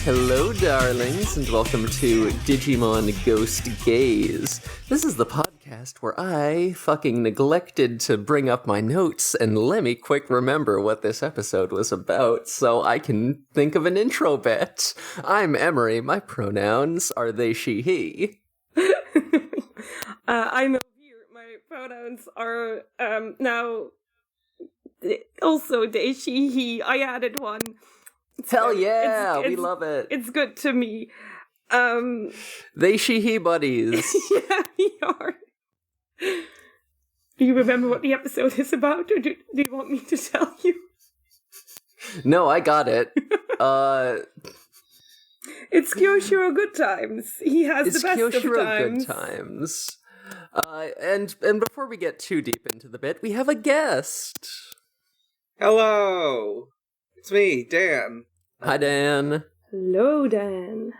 Hello, darlings, and welcome to Digimon Ghost Gaze. This is the podcast where I fucking neglected to bring up my notes and let me quick remember what this episode was about so I can think of an intro bit. I'm Emery. My pronouns are they, she, he. I'm here. My pronouns are now also they, she, he. I added one. Hell yeah, we love it. It's good to me. They, she, he buddies. Yeah, we are. Do you remember what the episode is about, or do you want me to tell you? No, I got it. It's Kiyoshiro Good Times. He has the best Kiyoshiro of times. Good Times. And before we get too deep into the bit, we have a guest. Hello! It's me, Dan. Hi, Dan. Hello, Dan.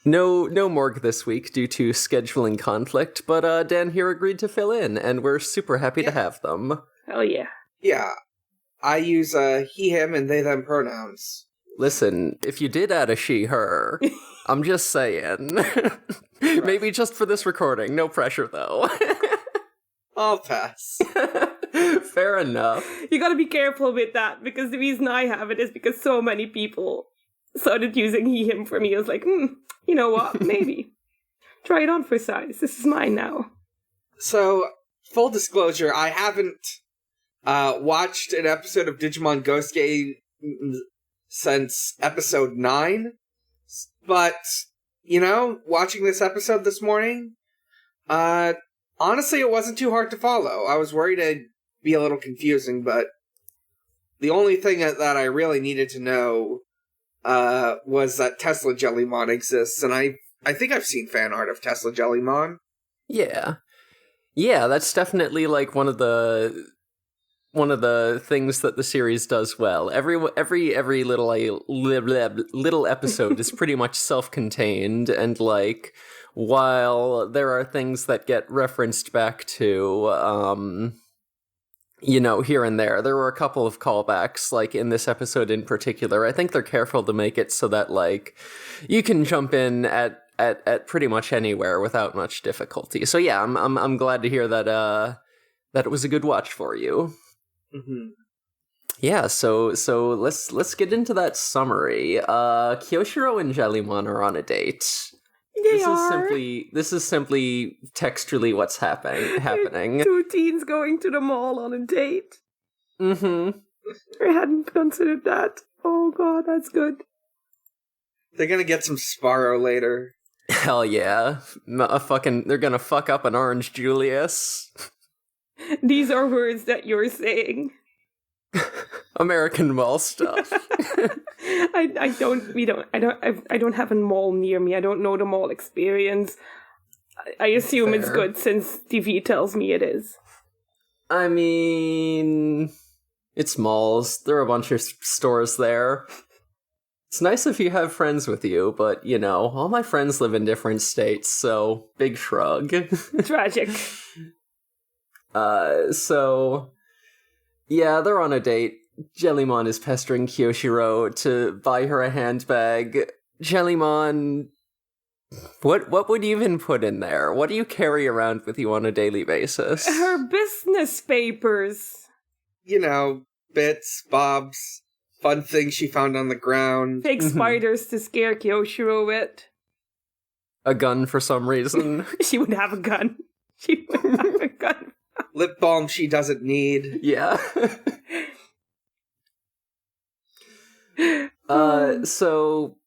No Morg this week due to scheduling conflict, but Dan here agreed to fill in, and we're super happy to have them. Hell yeah. Yeah. I use he, him, and they, them pronouns. Listen, if you did add a she, her, I'm just saying. Maybe just for this recording. No pressure, though. I'll pass. Fair enough. You gotta be careful with that, because the reason I have it is because so many people started using he, him for me. I was like, you know what, maybe. Try it on for size. This is mine now. So, full disclosure, I haven't watched an episode of Digimon Ghost Game since episode 9, but, you know, watching this episode this morning, honestly, it wasn't too hard to follow. I was worried it'd be a little confusing, but the only thing that I really needed to know was that Tesla Jellymon exists, and I think I've seen fan art of Tesla Jellymon. Yeah, that's definitely like one of the things that the series does well. Every little episode is pretty much self-contained, and like while there are things that get referenced back to here and there were a couple of callbacks, like in this episode in particular. I think they're careful to make it so that like you can jump in at pretty much anywhere without much difficulty. So yeah, I'm glad to hear that it was a good watch for you. Mm-hmm. Yeah, so let's get into that summary. Kiyoshiro and Jellymon are on a date. This is simply textually what's happening. Two teens going to the mall on a date. Mm-hmm. I hadn't considered that. Oh god, that's good. They're gonna get some Sparrow later. Hell yeah. They're gonna fuck up an Orange Julius. These are words that you're saying. American mall stuff. I don't have a mall near me. I don't know the mall experience. I assume Fair. It's good since TV tells me it is. I mean, it's malls. There are a bunch of stores there. It's nice if you have friends with you, but, you know, all my friends live in different states, so big shrug. Tragic. So, yeah, they're on a date. Jellymon is pestering Kiyoshiro to buy her a handbag. Jellymon, what would you even put in there? What do you carry around with you on a daily basis? Her business papers. You know, bits, bobs, fun things she found on the ground. Fake spiders to scare Kiyoshiro with. A gun for some reason. She would have a gun. She would have a gun. Lip balm she doesn't need. Yeah. So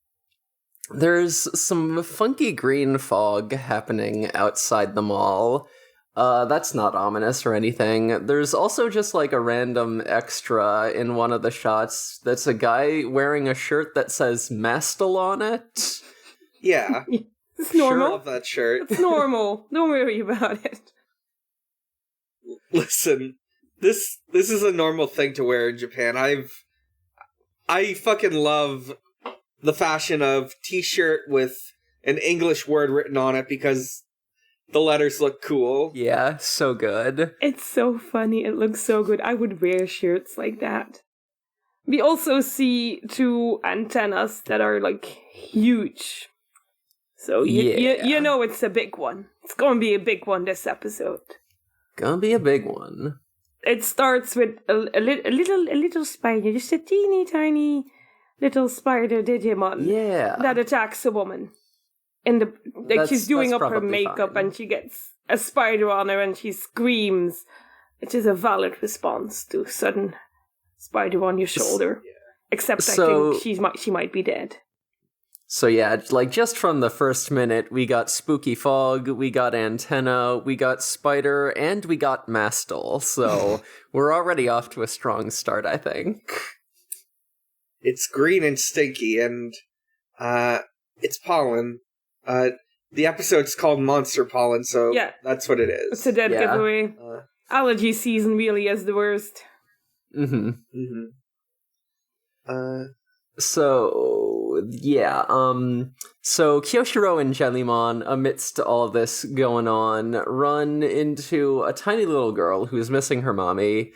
there's some funky green fog happening outside the mall. That's not ominous or anything. There's also just like a random extra in one of the shots that's a guy wearing a shirt that says Mastel on it. Yeah. It's normal. Sure love that shirt. It's normal. Don't worry about it. Listen, this is a normal thing to wear in Japan. I fucking love the fashion of t-shirt with an English word written on it because the letters look cool. Yeah, so good. It's so funny. It looks so good. I would wear shirts like that. We also see 2 antennas that are, like, huge. So you know it's a big one. It's gonna be a big one this episode. Gonna be a big one. It starts with a little spider, just a teeny tiny little spider Digimon. Yeah. That attacks a woman. She's doing up her makeup fine. and she gets a spider on her and she screams, which is a valid response to sudden spider on your shoulder. Yeah. Except I think she might be dead. So yeah, like just from the first minute, we got Spooky Fog, we got Antenna, we got Spider, and we got Mastel. So we're already off to a strong start, I think. It's green and stinky, and it's pollen. The episode's called Monster Pollen, so that's what it is. It's a dead giveaway. Allergy season really is the worst. Mm-hmm. Mm-hmm. So Kiyoshiro and Jellymon, amidst all this going on, run into a tiny little girl who's missing her mommy,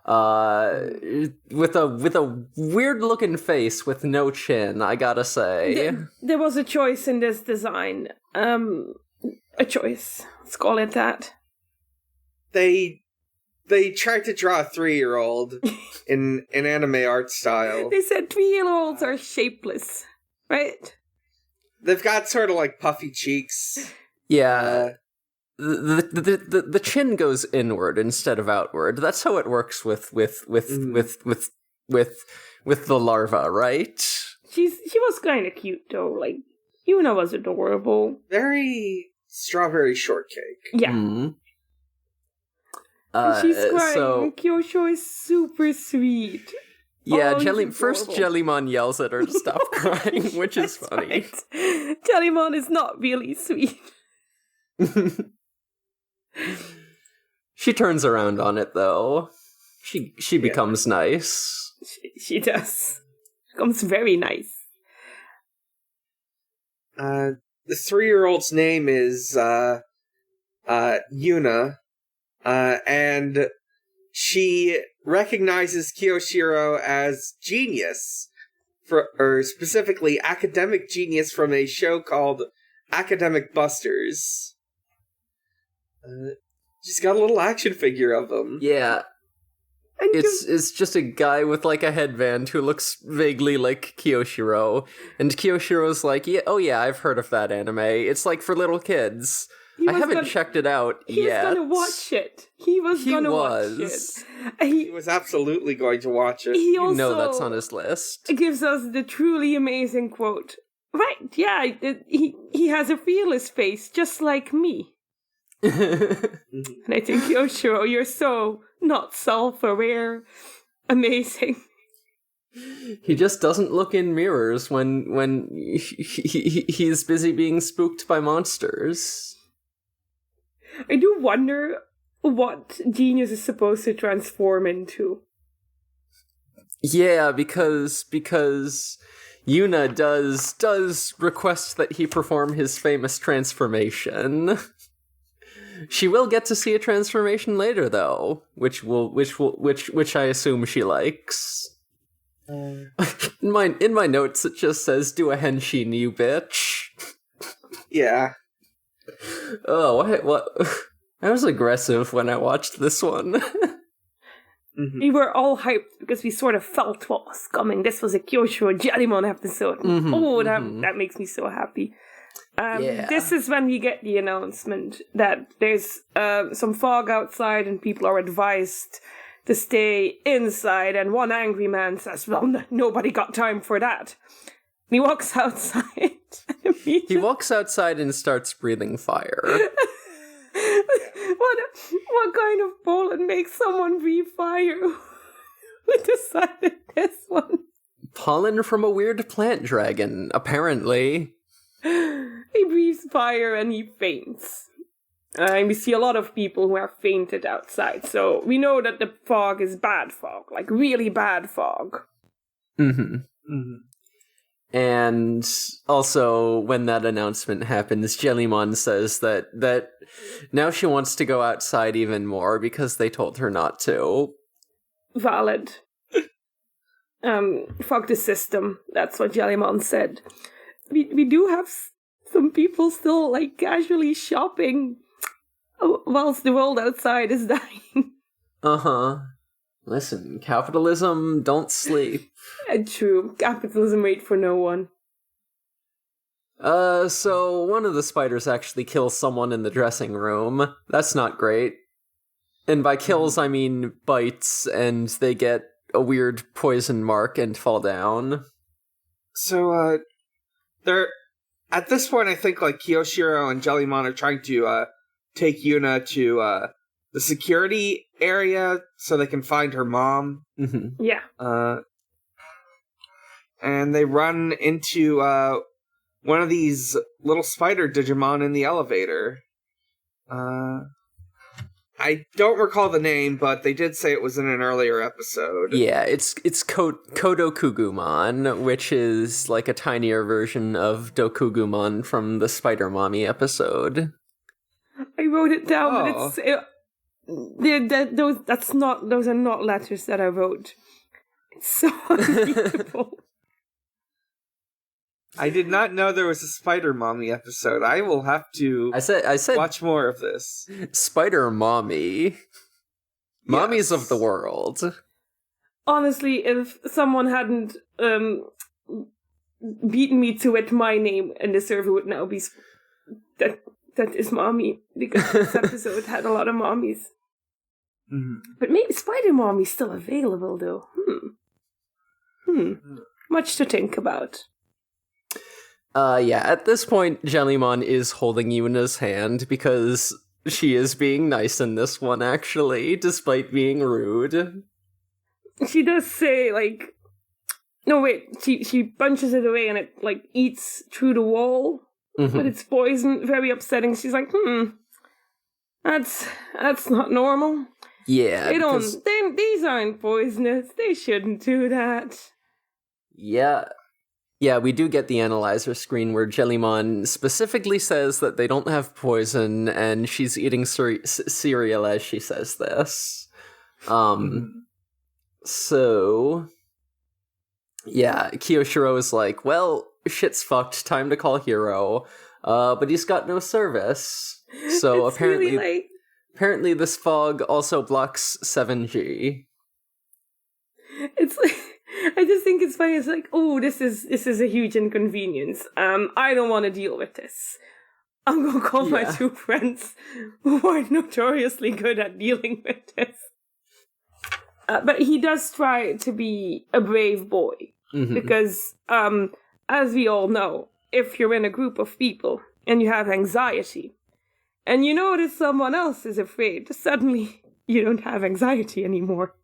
with a weird looking face with no chin, I gotta say. There was a choice in this design. A choice. Let's call it that. They tried to draw a 3-year-old in anime art style. They said 3-year-olds are shapeless, right? They've got sort of like puffy cheeks. Yeah. The chin goes inward instead of outward. That's how it works with the larva, right? She was kind of cute though. Like Yuna was adorable. Very strawberry shortcake. Yeah. Mm-hmm. She's crying. So, Kyosho is super sweet. Yeah, first Jellymon yells at her to stop crying, which is funny. Right. Jellymon is not really sweet. She turns around on it, though. She becomes nice. She does. Becomes very nice. The 3-year-old's name is Yuna. And she recognizes Kiyoshiro as genius, or specifically academic genius from a show called Academic Busters. She's got a little action figure of him. Yeah. It's just a guy with like a headband who looks vaguely like Kiyoshiro. And Kiyoshiro's like, yeah, I've heard of that anime. It's like for little kids. I haven't checked it out yet. He was gonna watch it. He was gonna watch it. He was absolutely going to watch it. He also that's on his list. Gives us the truly amazing quote. Right, yeah, he has a fearless face, just like me. And I think, Yoshiro, you're so not self-aware. Amazing. He just doesn't look in mirrors when he's busy being spooked by monsters. I do wonder what Genius is supposed to transform into. Yeah, because Yuna does request that he perform his famous transformation. She will get to see a transformation later, though, which I assume she likes. In my notes, it just says, "Do a henshin, you bitch." Yeah. Oh, what? I was aggressive when I watched this one. We were all hyped because we sort of felt what was coming. This was a Kiyoshiro and Jellymon episode. That makes me so happy. This is when we get the announcement that there's some fog outside and people are advised to stay inside. And one angry man says, "Well, nobody got time for that." And he walks outside. He walks outside and starts breathing fire. What kind of pollen makes someone breathe fire? We decided this one. Pollen from a weird plant dragon, apparently. He breathes fire and he faints. And we see a lot of people who have fainted outside. So we know that the fog is bad fog, like really bad fog. Mm-hmm. Mm-hmm. And also, when that announcement happens, Jellymon says that now she wants to go outside even more because they told her not to. Valid. fuck the system. That's what Jellymon said. We do have some people still, like, casually shopping whilst the world outside is dying. Uh-huh. Listen, capitalism, don't sleep. True. Capitalism wait for no one. So one of the spiders actually kills someone in the dressing room. That's not great. And by kills, I mean bites, and they get a weird poison mark and fall down. So, they're... At this point, I think, like, Kiyoshiro and Jellymon are trying to, take Yuna to, the security area so they can find her mom. Mm-hmm. Yeah. And they run into, one of these little spider Digimon in the elevator. I don't recall the name, but they did say it was in an earlier episode. Yeah, it's Kodokugumon, which is like a tinier version of Dokugumon from the Spider Mommy episode. I wrote it down, but those are not letters that I wrote. It's so unreadable. I did not know there was a Spider Mommy episode. I will have to I said watch more of this. Spider Mommy. Mommies of the world. Honestly, if someone hadn't beaten me to it, my name in the server would now be that is Mommy, because this episode had a lot of mommies. Mm-hmm. But maybe Spider Mommy's still available, though. Much to think about. Yeah, at this point, Jellymon is holding Yuna's hand because she is being nice in this one, actually, despite being rude. She does say, like... No, wait, she punches it away and it, like, eats through the wall with its poison. Very upsetting. She's like, that's not normal. Yeah, these aren't poisonous. They shouldn't do that. Yeah, we do get the analyzer screen where Jellymon specifically says that they don't have poison, and she's eating cereal as she says this. So, yeah, Kiyoshiro is like, well, shit's fucked, time to call Hiro, but he's got no service. So apparently this fog also blocks 7G. It's like... I just think it's funny. It's like, oh, this is a huge inconvenience. I don't want to deal with this. I'm gonna call my two friends who are notoriously good at dealing with this. But he does try to be a brave boy. Because, as we all know, if you're in a group of people and you have anxiety, and you notice someone else is afraid, suddenly you don't have anxiety anymore.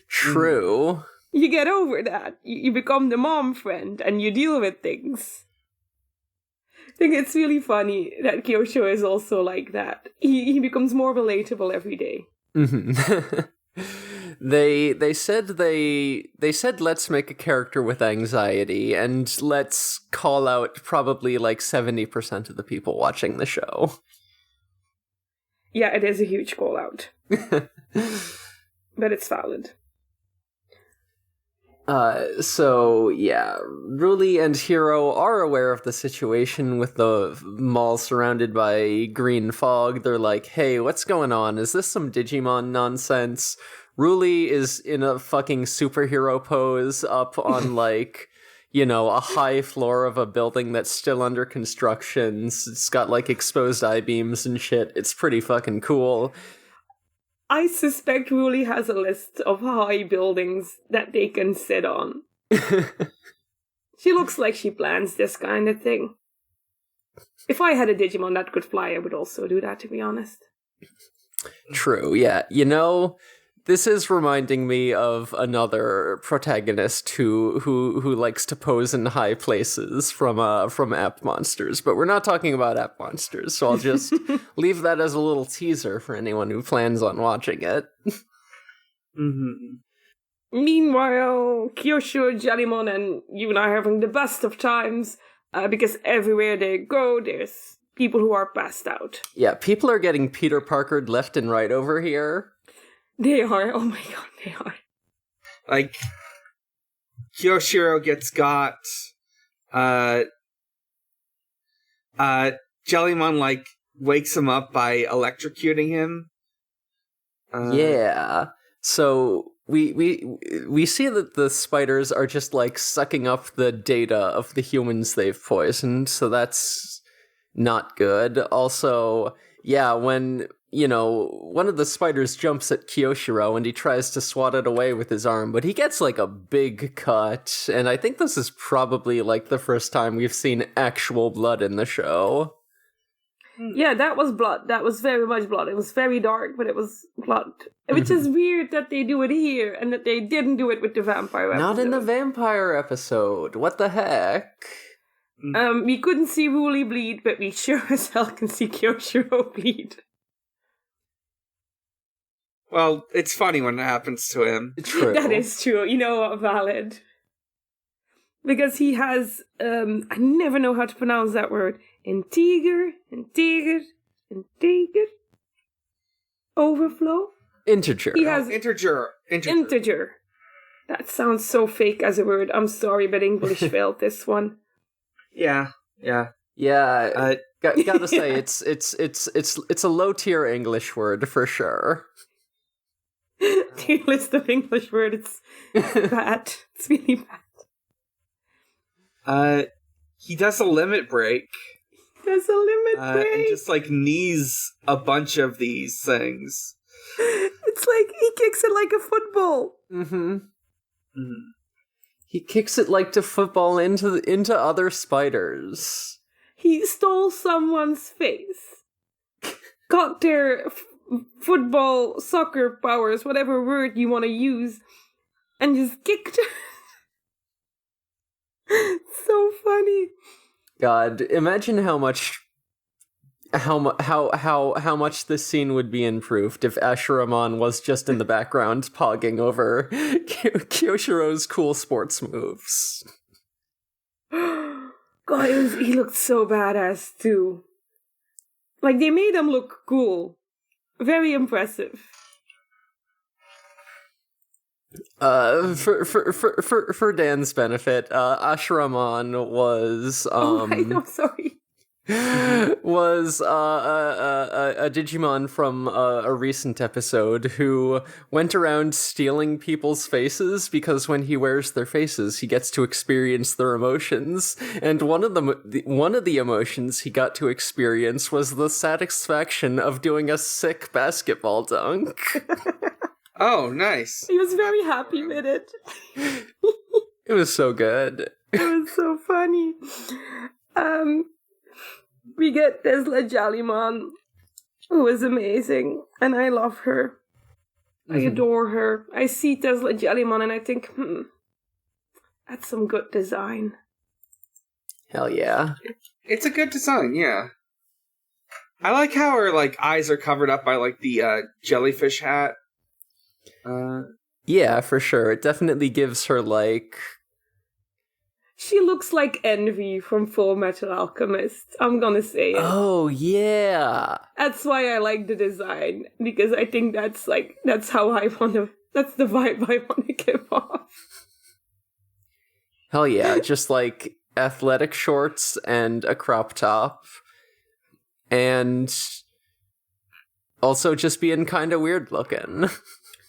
True. You get over that. You become the mom friend, and you deal with things. I think it's really funny that Kiyoshiro is also like that. He becomes more relatable every day. They said let's make a character with anxiety, and let's call out probably like 70% of the people watching the show. Yeah, it is a huge call out. But it's valid. So, yeah, Ruli and Hiro are aware of the situation with the mall surrounded by green fog. They're like, hey, what's going on? Is this some Digimon nonsense? Ruli is in a fucking superhero pose up on, like, you know, a high floor of a building that's still under construction. It's got, like, exposed I-beams and shit. It's pretty fucking cool. I suspect Ruli has a list of high buildings that they can sit on. She looks like she plans this kind of thing. If I had a Digimon that could fly, I would also do that, to be honest. True, yeah. You know, this is reminding me of another protagonist who likes to pose in high places from App Monsters, but we're not talking about App Monsters, so I'll just leave that as a little teaser for anyone who plans on watching it. Meanwhile, Kiyoshiro, Jellymon, and Yuna are having the best of times, because everywhere they go, there's people who are passed out. Yeah, people are getting Peter Parkered left and right over here. They are. Oh my god, they are. Like, Kiyoshiro gets got. Jellymon, like, wakes him up by electrocuting him. Yeah. So we see that the spiders are just, like, sucking up the data of the humans they've poisoned, so that's not good. Also, yeah, when, one of the spiders jumps at Kiyoshiro and he tries to swat it away with his arm, but he gets, like, a big cut, and I think this is probably, like, the first time we've seen actual blood in the show. Yeah, that was blood. That was very much blood. It was very dark, but it was blood. Which is weird that they do it here and that they didn't do it with the vampire episode. Not in the vampire episode. What the heck? We couldn't see Wooly bleed, but we sure as hell can see Kiyoshiro bleed. Well, it's funny when it happens to him. True. That is true. You know what? Valid. Because he has, I never know how to pronounce that word. Integer. Overflow? Integer. He has integer. That sounds so fake as a word. I'm sorry, but English failed this one. Yeah. Gotta say, it's a low tier English word for sure. Tier list of English words. It's bad. It's really bad. He does a limit break. There's a limit break. And just, like, knees a bunch of these things. It's like he kicks it like a football. Mm-hmm. He kicks it like to football into other spiders. He stole someone's face. Got their football, soccer powers, whatever word you want to use, and just kicked it. So funny. God, imagine how much this scene would be improved if Asheramon was just in the background pogging over Kiyoshiro's cool sports moves. God, he looked so badass too. Like, they made him look cool. Very impressive. For Dan's benefit, Asheramon was I'm sorry. was a Digimon from a recent episode who went around stealing people's faces because when he wears their faces, he gets to experience their emotions. And one of the emotions he got to experience was the satisfaction of doing a sick basketball dunk. Oh, nice. He was very happy with it. It was so good. It was so funny. We get Tesla Jellymon, who is amazing, and I love her. I adore her. I see Tesla Jellymon and I think, that's some good design. Hell yeah. It's a good design, yeah. I like how her, like, eyes are covered up by, like, the jellyfish hat. Yeah, for sure. It definitely gives her, like... She looks like Envy from Full Metal Alchemist. I'm gonna say it. Oh, yeah. That's why I like the design. Because I think that's how I want to... That's the vibe I want to give off. Hell yeah. Just, like, athletic shorts and a crop top. And also just being kind of weird looking.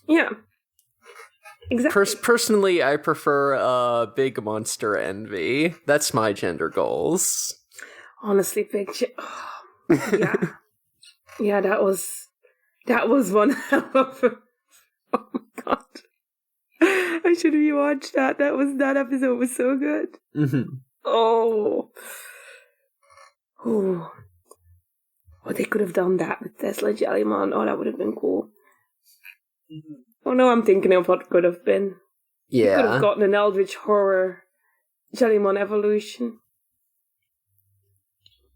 Yeah. Exactly. Personally, I prefer big monster Envy. That's my gender goals. Honestly, yeah. Yeah, that was one hell of a... Oh my god. I should have rewatched that. That episode was so good. Mm-hmm. Oh, they could have done that with Tesla Jellymon. Oh, that would have been cool. Oh no, I'm thinking of what could have been. Yeah. You could have gotten an Eldritch Horror Jellymon evolution.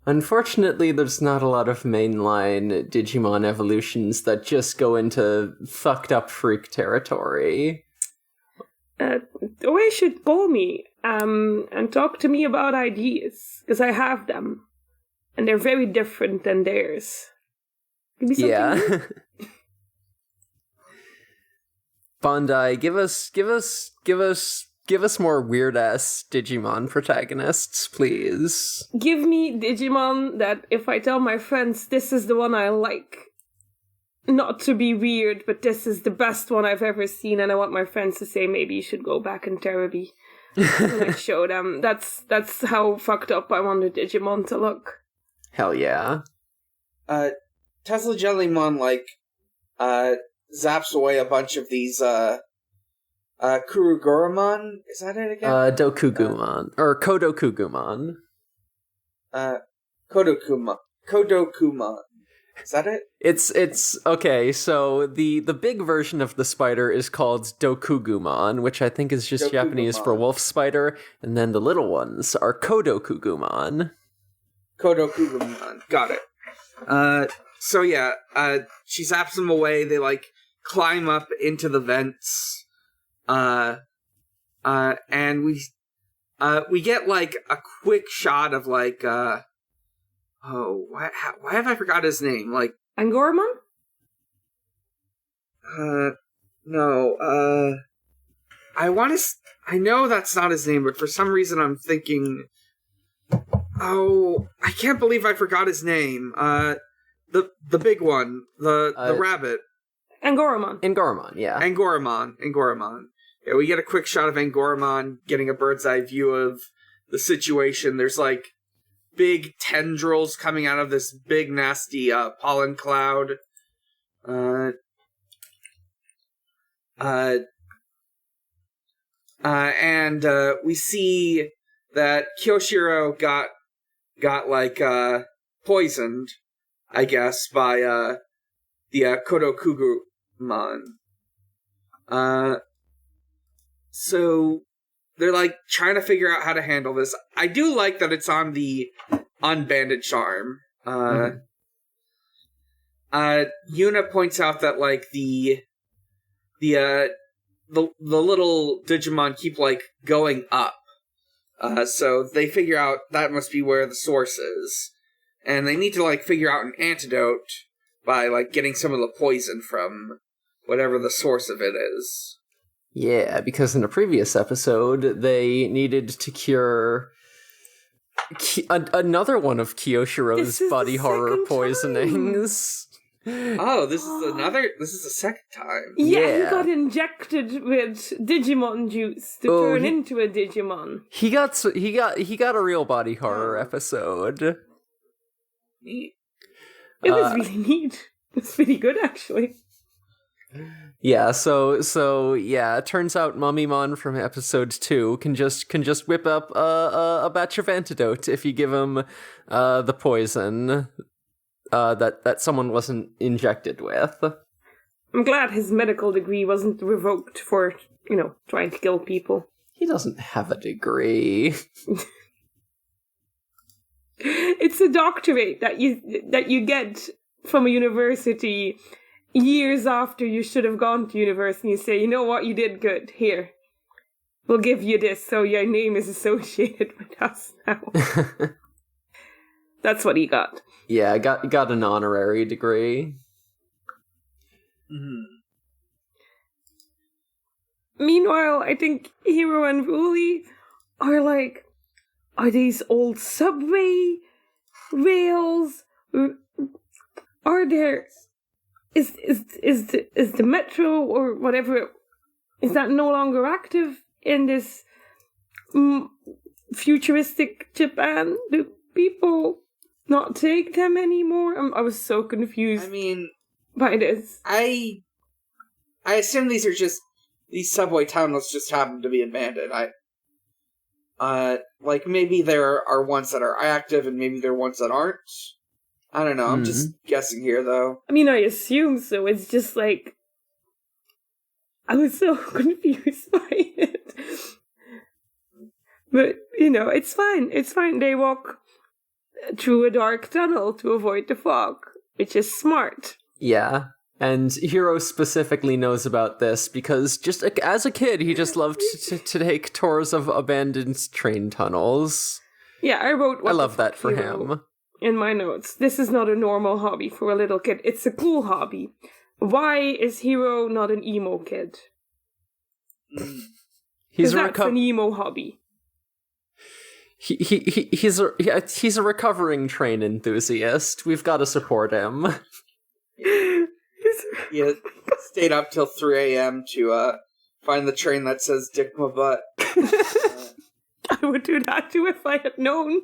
Unfortunately, there's not a lot of mainline Digimon evolutions that just go into fucked up freak territory. Or should call me and talk to me about ideas, because I have them. And they're very different than theirs. Give me something new. Bandai, give us Give us more weird-ass Digimon protagonists, please. Give me Digimon that if I tell my friends this is the one I like, not to be weird, but this is the best one I've ever seen, and I want my friends to say maybe you should go back in therapy. When I show them. That's how fucked up I want the Digimon to look. Hell yeah. Tesla Jellymon, zaps away a bunch of these, Kurugoromon? Is that it again? Dokugumon. Or Kodokugumon. Kodokumon. Is that it? It's okay, so the big version of the spider is called Dokugumon, which I think is just Japanese for wolf spider, and then the little ones are Kodokugumon. Kodokugumon. Got it. So yeah, she zaps them away, they climb up into the vents. And we get a quick shot of why have I forgot his name? Angoromon? No, I know that's not his name, but for some reason I'm thinking, I can't believe I forgot his name. The big one, the rabbit. Angoromon, yeah. Angoromon. Yeah, we get a quick shot of Angoromon getting a bird's eye view of the situation. There's big tendrils coming out of this big nasty pollen cloud. And we see that Kiyoshiro got poisoned, I guess, by the Kodokugumon. So they're trying to figure out how to handle this. I do like that it's on the unbandaged arm. Yuna points out that the little Digimon keep going up. So they figure out that must be where the source is. And they need to figure out an antidote by getting some of the poison from whatever the source of it is. Yeah, because in a previous episode, they needed to cure another one of Kiyoshiro's body horror poisonings. Oh, this is the second time. Yeah, he got injected with Digimon juice to turn into a Digimon. He got a real body horror episode. Neat. It was really neat. It's pretty good, actually. Yeah, so yeah, it turns out Mummymon from episode 2 can just whip up a batch of antidote if you give him the poison that someone wasn't injected with. I'm glad his medical degree wasn't revoked for, trying to kill people. He doesn't have a degree. It's a doctorate that you get from a university years after you should have gone to university. You say, you know what, you did good. Here, we'll give you this so your name is associated with us now. That's what he got. Yeah, got an honorary degree. Mm-hmm. Meanwhile, I think Hiro and Ruli are these old subway rails? Are there... Is the metro or whatever, is that no longer active in this futuristic Japan? Do people not take them anymore? I was so confused. By this. I assume these subway tunnels just happen to be abandoned. Maybe there are ones that are active and maybe there are ones that aren't. I don't know, I'm just guessing here, though. I assume so. It's just I was so confused by it. But, it's fine. It's fine. They walk through a dark tunnel to avoid the fog, which is smart. Yeah, and Hiro specifically knows about this because just as a kid, he just loved to take tours of abandoned train tunnels. Yeah, I love that for him. In my notes, this is not a normal hobby for a little kid. It's a cool hobby. Why is Hiro not an emo kid? That's an emo hobby. He's a recovering train enthusiast. We've got to support him. He stayed up till 3 a.m. to find the train that says "Dick my butt." I would do that too if I had known.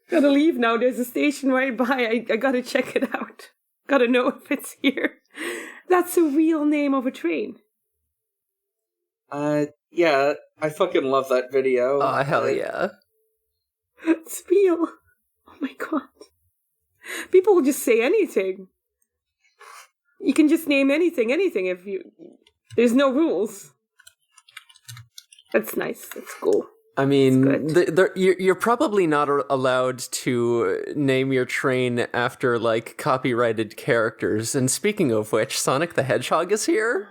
Gotta leave now. There's a station right by. I gotta check it out. Gotta know if it's here. That's a real name of a train. Yeah, I fucking love that video. Oh, hell yeah. It's real. Oh my god. People will just say anything. You can just name anything if you... There's no rules. That's nice. That's cool. I mean, you're probably not allowed to name your train after, like, copyrighted characters. And speaking of which, Sonic the Hedgehog is here?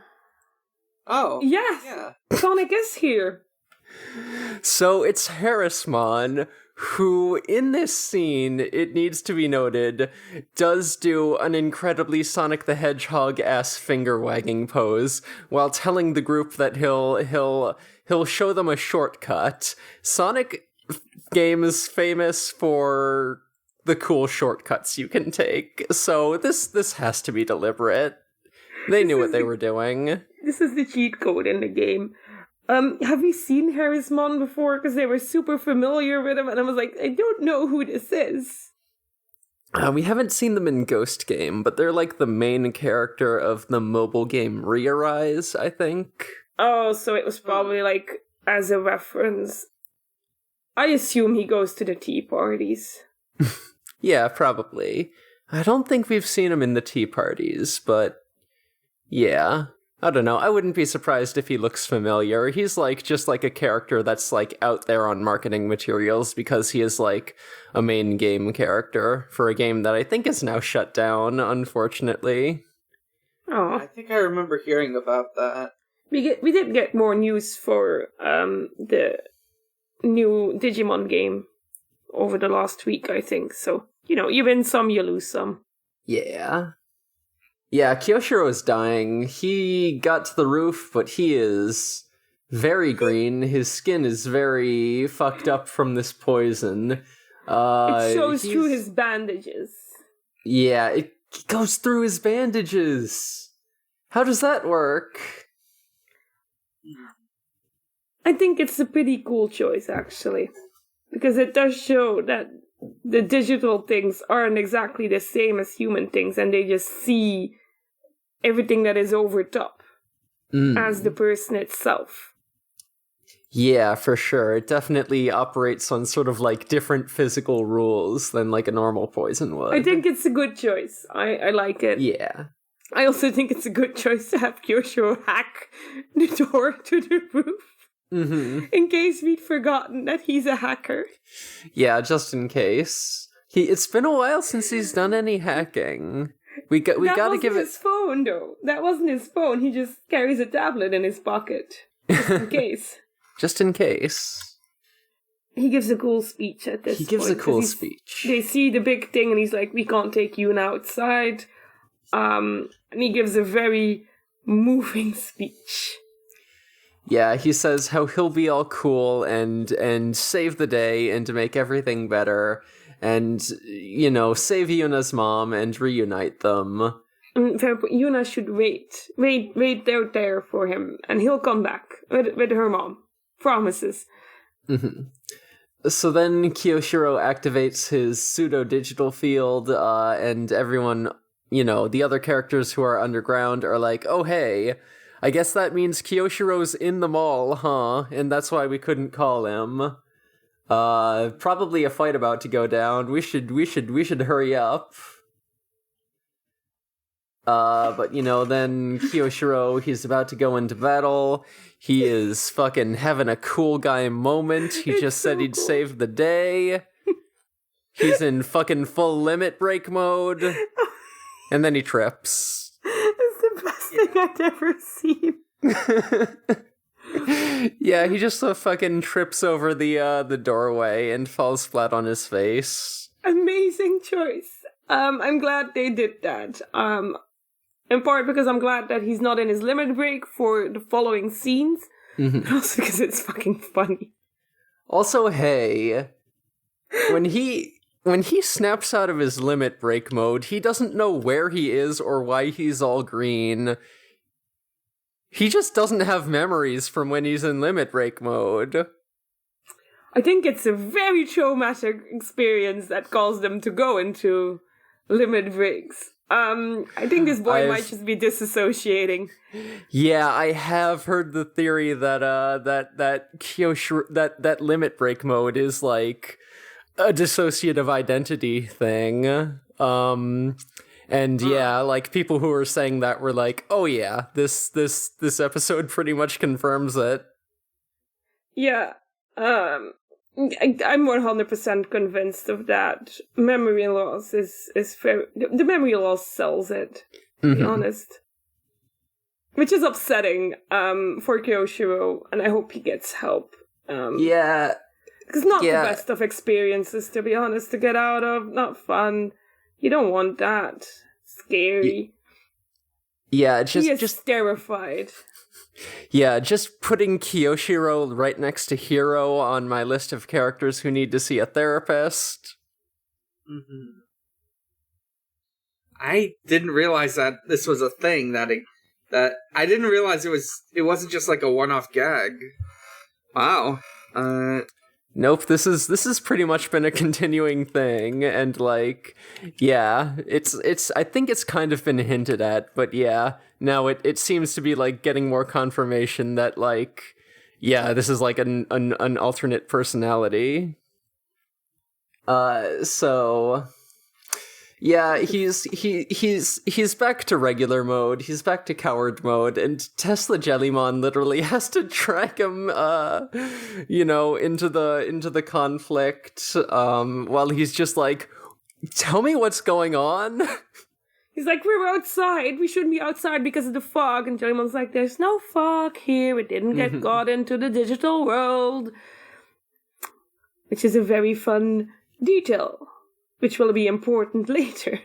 Oh. Yes! Yeah. Sonic is here! So it's Harrismon, who, in this scene, it needs to be noted, does do an incredibly Sonic the Hedgehog-ass finger-wagging pose, while telling the group that he'll show them a shortcut. Sonic games famous for the cool shortcuts you can take, so this has to be deliberate. They knew what they were doing. This is the cheat code in the game. Have you seen Harrismon before? Because they were super familiar with him, and I was like, I don't know who this is. We haven't seen them in Ghost Game, but they're like the main character of the mobile game Re-Arise, I think. Oh, so it was probably like as a reference. I assume he goes to the tea parties. Yeah, probably. I don't think we've seen him in the tea parties, but yeah. I don't know, I wouldn't be surprised if he looks familiar. He's like just like a character that's like out there on marketing materials because he is like a main game character for a game that I think is now shut down, unfortunately. Oh, I think I remember hearing about that. We did get more news for the new Digimon game over the last week, I think. So, you win some, you lose some. Yeah. Yeah, Kiyoshiro is dying. He got to the roof, but he is very green. His skin is very fucked up from this poison. It shows through his bandages. Yeah, it goes through his bandages. How does that work? I think it's a pretty cool choice, actually. Because it does show that the digital things aren't exactly the same as human things, and they just see everything that is over top as the person itself. Yeah, for sure. It definitely operates on sort of like different physical rules than like a normal poison would. I think it's a good choice. I like it. Yeah. I also think it's a good choice to have Kiyoshiro hack the door to the roof. Mm-hmm. In case we'd forgotten that he's a hacker. Yeah, just in case. It's been a while since he's done any hacking. We gotta give it. That wasn't his phone, though. That wasn't his phone. He just carries a tablet in his pocket, just in case. Just in case. He gives a cool speech at this point. He gives a cool speech. They see the big thing, and he's like, "We can't take you outside." And he gives a very moving speech. Yeah, he says how he'll be all cool and save the day and to make everything better and, save Yuna's mom and reunite them. Yuna should wait out there for him, and he'll come back with her mom. Promises. Mm-hmm. So then Kiyoshiro activates his pseudo-digital field, and everyone, the other characters who are underground are like, oh hey, I guess that means Kiyoshiro's in the mall, huh? And that's why we couldn't call him. Probably a fight about to go down. We should hurry up. But then Kiyoshiro, he's about to go into battle. He is fucking having a cool guy moment. He just said he'd save the day. He's in fucking full limit break mode. And then he trips. Thing I'd ever seen. Yeah, he just fucking trips over the doorway and falls flat on his face. Amazing choice. I'm glad they did that. In part because I'm glad that he's not in his limit break for the following scenes. But also because it's fucking funny. Also, hey, when he snaps out of his limit break mode, he doesn't know where he is or why he's all green. He just doesn't have memories from when he's in limit break mode. I think it's a very traumatic experience that caused them to go into limit breaks. I think this boy might just be disassociating. Yeah, I have heard the theory that that Kiyoshiro, that limit break mode is like a dissociative identity thing. And yeah, like people who were saying that were like, "Oh yeah, this episode pretty much confirms it." Yeah. I'm 100% convinced of that. Memory loss is very... The memory loss sells it, to be honest. Which is upsetting for Kiyoshiro, and I hope he gets help. Yeah. It's not the best of experiences, to be honest, to get out of. Not fun. You don't want that. Scary. Yeah, he is terrified. Yeah, just putting Kiyoshiro right next to Hiro on my list of characters who need to see a therapist. I didn't realize that this was a thing, that I didn't realize it wasn't just like a one-off gag. Wow. Nope, this has pretty much been a continuing thing, and like, yeah, it's I think it's kind of been hinted at, but yeah, now it seems to be like getting more confirmation that like, yeah, this is like an alternate personality. So yeah, he's back to regular mode. He's back to coward mode, and Tesla Jellymon literally has to drag him, into the conflict. While he's just like, "Tell me what's going on." He's like, "We're outside. We shouldn't be outside because of the fog." And Jellymon's like, "There's no fog here. It didn't get got into the digital world," which is a very fun detail, which will be important later.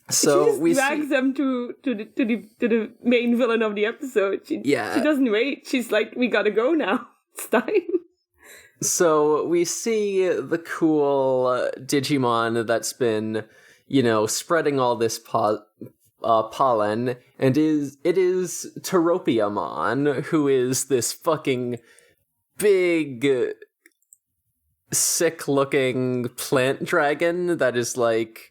So she just drags them to the main villain of the episode. She doesn't wait. She's like, "We gotta go now. It's time." So we see the cool Digimon that's been, spreading all this pollen, and it is Teropiamon, who is this fucking big, sick-looking plant dragon that is like,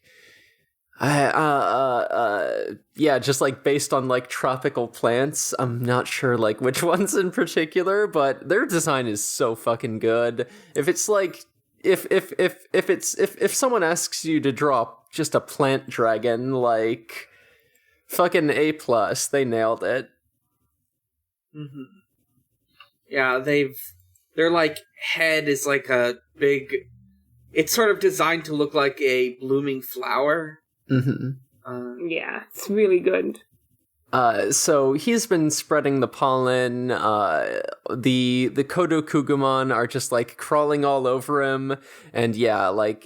just like based on like tropical plants. I'm not sure like which ones in particular, but their design is so fucking good. If it's like, if someone asks you to draw just a plant dragon, like fucking A+, they nailed it. Yeah, their like head is like a big, it's sort of designed to look like a blooming flower. Yeah, it's really good. So he's been spreading the pollen. The Kodokugumon are just like crawling all over him, and yeah, like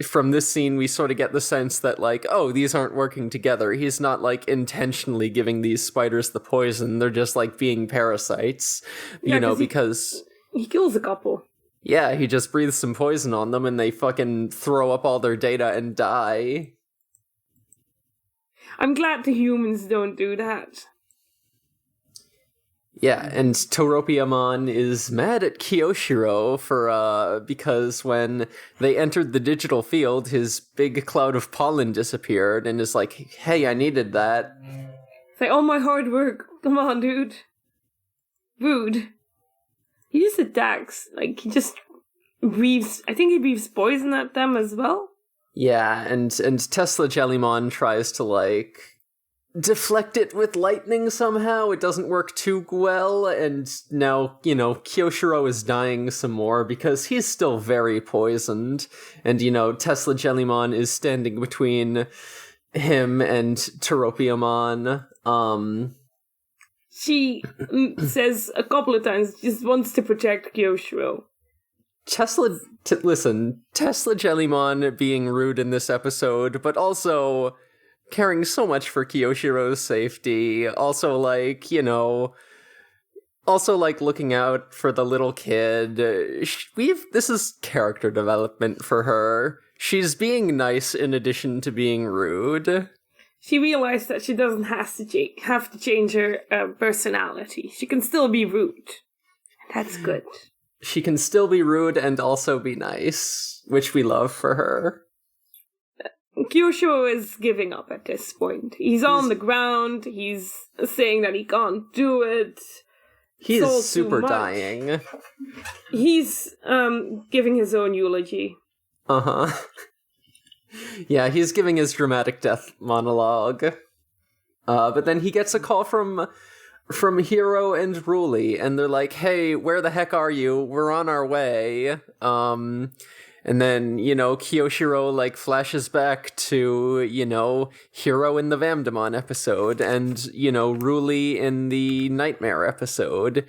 from this scene we sort of get the sense that like, oh, these aren't working together. He's not like intentionally giving these spiders the poison. They're just like being parasites, because he kills a couple. Yeah, he just breathes some poison on them and they fucking throw up all their data and die. I'm glad the humans don't do that. Yeah, and Teropiamon is mad at Kiyoshiro because when they entered the digital field, his big cloud of pollen disappeared, and is like, "Hey, I needed that." It's like, all my hard work. Come on, dude. Rude. He just attacks. Like, he just breathes. I think he breathes poison at them as well. Yeah, and Tesla Jellymon tries to, like, deflect it with lightning somehow. It doesn't work too well, and now, Kiyoshiro is dying some more because he's still very poisoned. And, Tesla Jellymon is standing between him and Teropiamon. She says a couple of times, just wants to protect Kiyoshiro. Tesla Jellymon being rude in this episode, but also caring so much for Kiyoshiro's safety. Also, like, looking out for the little kid. This is character development for her. She's being nice in addition to being rude. She realized that she doesn't have to change her personality. She can still be rude. That's good. She can still be rude and also be nice, which we love for her. Kiyoshiro is giving up at this point. He's on the ground. He's saying that he can't do it. He is super dying. He's giving his own eulogy. Uh-huh. Yeah, he's giving his dramatic death monologue. But then he gets a call from Hiro and Ruli, and they're like, hey, where the heck are you? We're on our way. And then, Kiyoshiro, like, flashes back to, Hiro in the Vamdemon episode, and, Ruli in the Nightmare episode,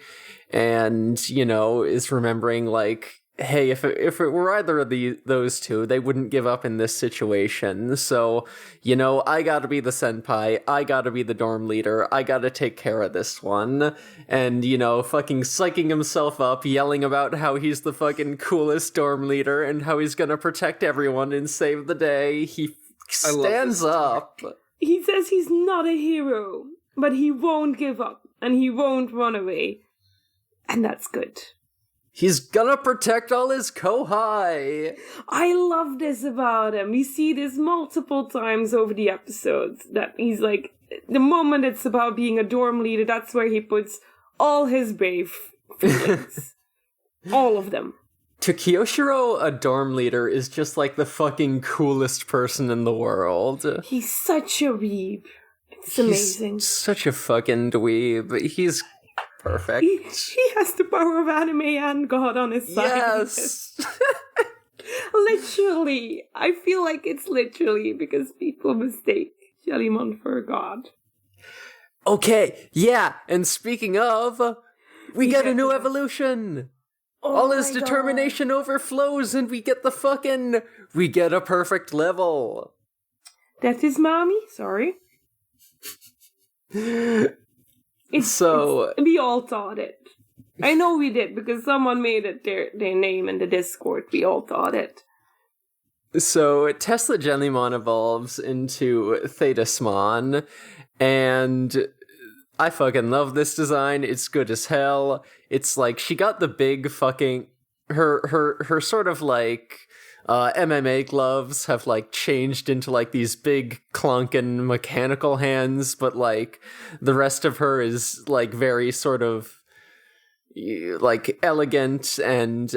and, is remembering, like, hey, if it were either of those two, they wouldn't give up in this situation. So, I gotta be the senpai, I gotta be the dorm leader, I gotta take care of this one. And, fucking psyching himself up, yelling about how he's the fucking coolest dorm leader and how he's gonna protect everyone and save the day. He stands up. He says he's not a hero, but he won't give up and he won't run away. And that's good. He's gonna protect all his kohai! I love this about him. We see this multiple times over the episodes. That he's like, the moment it's about being a dorm leader, that's where he puts all his brave feelings. All of them. To Kiyoshiro, a dorm leader is just like the fucking coolest person in the world. He's such a weeb. It's amazing. He's such a fucking dweeb. He's perfect. He has the power of anime and God on his side. Yes! Literally. I feel like it's literally because people mistake Jellymon for a god. Okay, yeah, and speaking of, we get a new evolution! All his determination overflows and we get a perfect level. That is mommy? Sorry. We all thought it. I know we did, because someone made it their name in the Discord. We all thought it. So, Tesla Jellymon evolves into Thetismon, and I fucking love this design. It's good as hell. It's like, she got the big fucking... Her sort of like... MMA gloves have like changed into like these big clunkin' mechanical hands, but like the rest of her is like very sort of like elegant and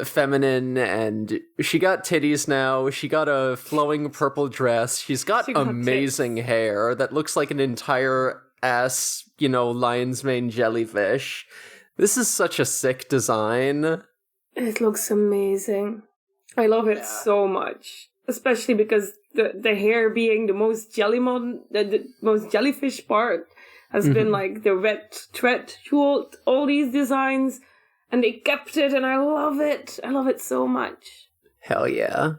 feminine, and she got titties now. She got a flowing purple dress. She's got amazing hair that looks like an entire ass, lion's mane jellyfish. This is such a sick design. It looks amazing. I love it so much. Especially because the hair being the most Jellymon, the most jellyfish part, has been like the red thread through all these designs. And they kept it, and I love it. I love it so much. Hell yeah.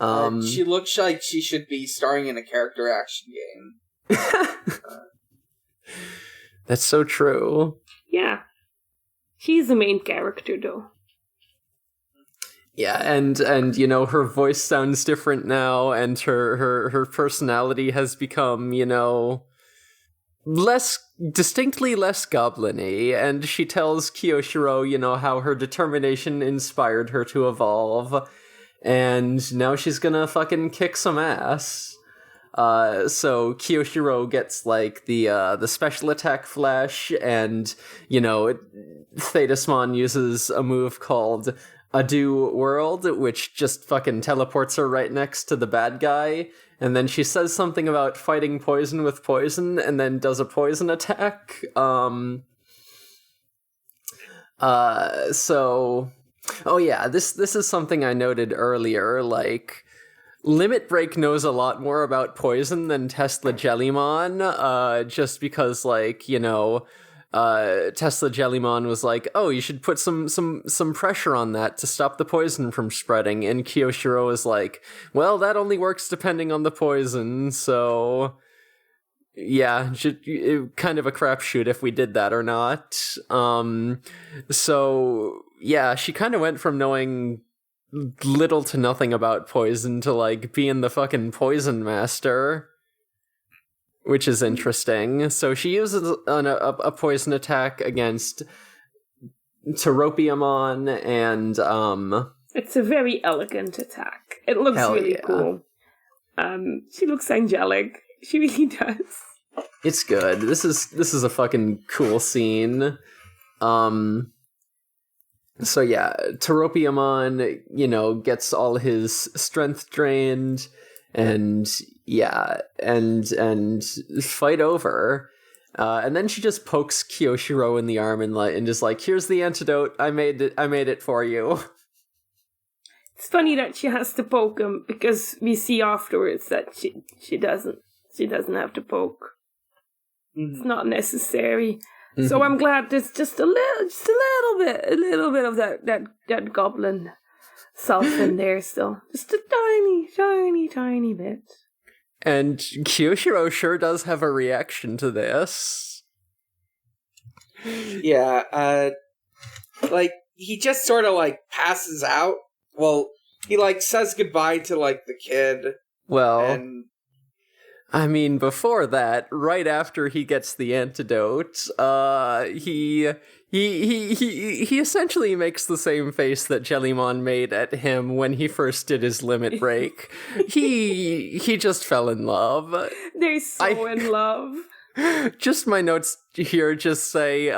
She looks like she should be starring in a character action game. That's so true. Yeah. She's the main character, though. Yeah, and her voice sounds different now, and her personality has become, distinctly less goblin-y, and she tells Kiyoshiro, how her determination inspired her to evolve, and now she's gonna fucking kick some ass. So Kiyoshiro gets like the special attack flash, and Thetismon uses a move called Adieu World, which just fucking teleports her right next to the bad guy, and then she says something about fighting poison with poison, and then does a poison attack. This is something I noted earlier, like, Limit Break knows a lot more about poison than Tesla Jellymon, just because, like, Tesla Jellymon was like, oh, you should put some pressure on that to stop the poison from spreading. And Kiyoshiro was like, well, that only works depending on the poison, so yeah, kind of a crapshoot if we did that or not. So yeah, she kind of went from knowing little to nothing about poison to like being the fucking poison master, which is interesting. So she uses a poison attack against Teropiamon, and it's a very elegant attack. It looks really cool. She looks angelic. She really does. It's good. This is a fucking cool scene. So yeah, Teropiamon, gets all his strength drained, and fight over. And then she just pokes Kiyoshiro in the arm and just like, here's the antidote. I made it for you. It's funny that she has to poke him, because we see afterwards that she doesn't have to poke. Mm-hmm. It's not necessary. Mm-hmm. So I'm glad there's just a little bit of that goblin self in there still. Just a tiny bit. And Kiyoshiro sure does have a reaction to this. Yeah, like, he just sort of, like, passes out. Well, he, like, says goodbye to, like, the kid. Well, and I mean, before that, right after he gets the antidote, he essentially makes the same face that Jellymon made at him when he first did his limit break. he just fell in love. They're so in love. Just my notes here just say,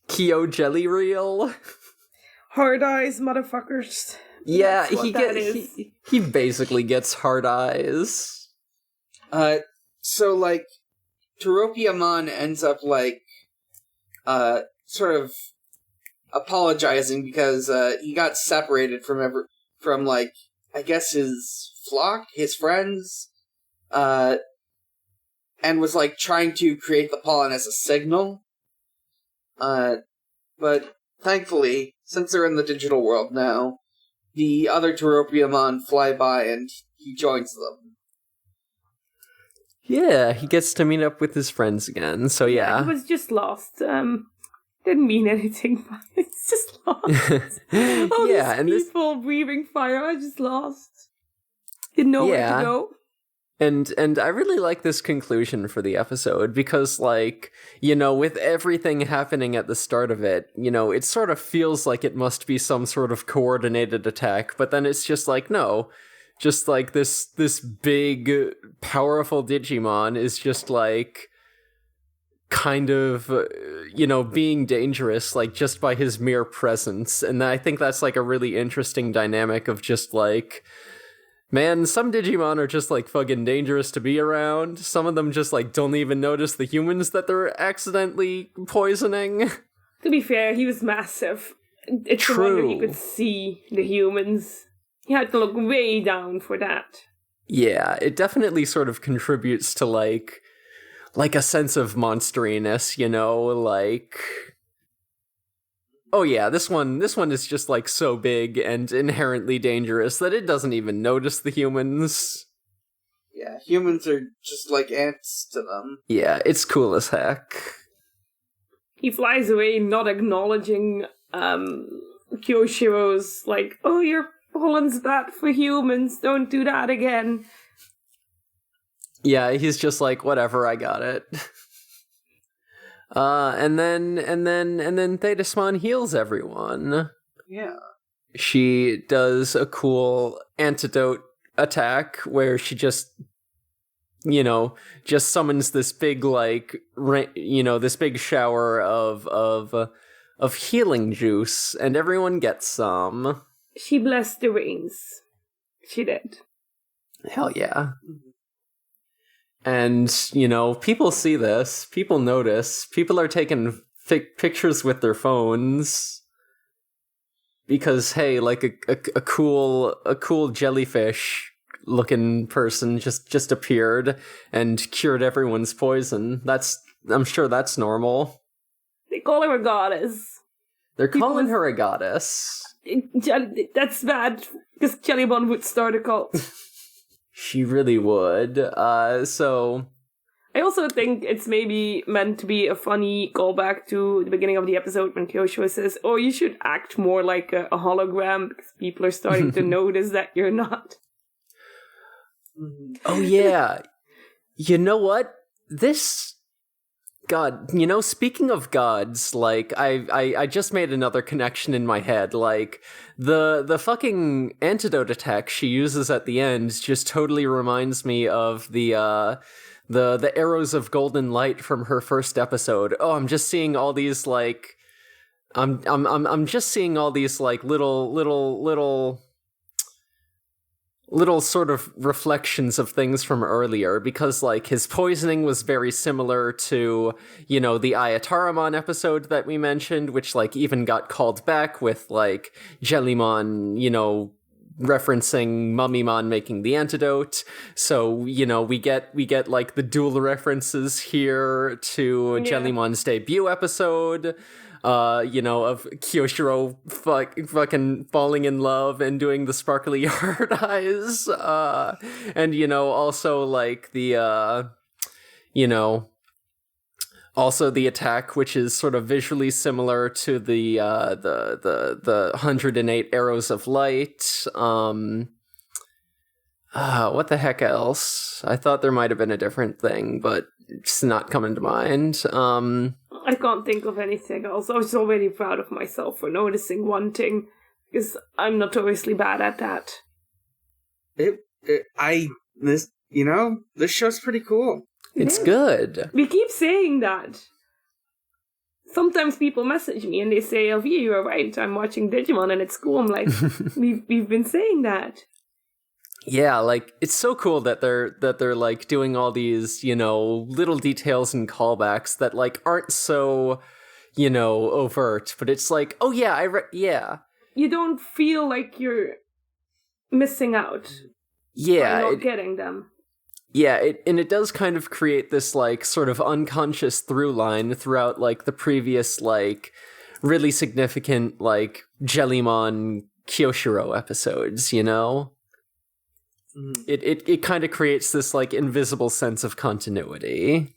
Kyo Jelly Reel. Hard eyes, motherfuckers. Yeah, he basically gets hard eyes. So, like, Teropiamon ends up, like, sort of apologizing because he got separated from like, I guess his flock, his friends, and was, like, trying to create the pollen as a signal. But thankfully, since they're in the digital world now, the other Teropiamon fly by and he joins them. Yeah, he gets to meet up with his friends again, so yeah. He was just lost. Didn't mean anything, but it's just lost. All these people breathing fire, I just lost. Didn't know where to go. And I really like this conclusion for the episode because, like, with everything happening at the start of it, it sort of feels like it must be some sort of coordinated attack, but then it's just like, no, just like this big, powerful Digimon is just like kind of, being dangerous, like just by his mere presence. And I think that's like a really interesting dynamic of just like, man, some Digimon are just, like, fucking dangerous to be around. Some of them just, like, don't even notice the humans that they're accidentally poisoning. To be fair, he was massive. It's True. The wonder he could see the humans. He had to look way down for that. Yeah, it definitely sort of contributes to, like a sense of monsteriness, like... Oh yeah, this one is just like so big and inherently dangerous that it doesn't even notice the humans. Yeah, humans are just like ants to them. Yeah, it's cool as heck. He flies away, not acknowledging Kiyoshiro's like, oh, your pollen's bad for humans, don't do that again. Yeah, he's just like, whatever, I got it. And then Thetismon heals everyone. Yeah. She does a cool antidote attack where she just summons this big, like, this big shower of healing juice, and everyone gets some. She blessed the rains. She did. Hell yeah. And, people see this, people notice, people are taking pictures with their phones because, hey, like a cool jellyfish looking person just appeared and cured everyone's poison. That's I'm sure that's normal. They call her a goddess. They're calling her a goddess. That's bad, because Jellymon would start a cult. She really would. So... I also think it's maybe meant to be a funny callback to the beginning of the episode when Kiyoshiro says, oh, you should act more like a hologram, because people are starting to notice that you're not. Oh, yeah. You know what? God, speaking of gods, like, I just made another connection in my head. Like, the fucking antidote attack she uses at the end just totally reminds me of the arrows of golden light from her first episode. Oh, I'm just seeing all these, like, I'm just seeing all these, like, little sort of reflections of things from earlier, because, like, his poisoning was very similar to, the Ayataramon episode that we mentioned, which, like, even got called back with, like, Jellymon, referencing Mummymon making the antidote. So, we get like the dual references here to Jellymon's debut episode, of Kiyoshiro fucking falling in love and doing the sparkly hard eyes. And, also like the, also the attack, which is sort of visually similar to the 108 arrows of light. What the heck else? I thought there might have been a different thing, but it's not coming to mind. I can't think of anything else. I was already proud of myself for noticing one thing, because I'm notoriously bad at that. This show's pretty cool. It's good. We keep saying that. Sometimes people message me and they say, Elvia, you're right, I'm watching Digimon and it's cool. I'm like, we've been saying that. Yeah, like, it's so cool that they're like doing all these, little details and callbacks that, like, aren't so, overt, but it's like, oh yeah, yeah. You don't feel like you're missing out. Yeah. By not getting them. Yeah, it does kind of create this, like, sort of unconscious through line throughout, like, the previous, like, really significant, like, Jellymon Kiyoshiro episodes, It kind of creates this, like, invisible sense of continuity.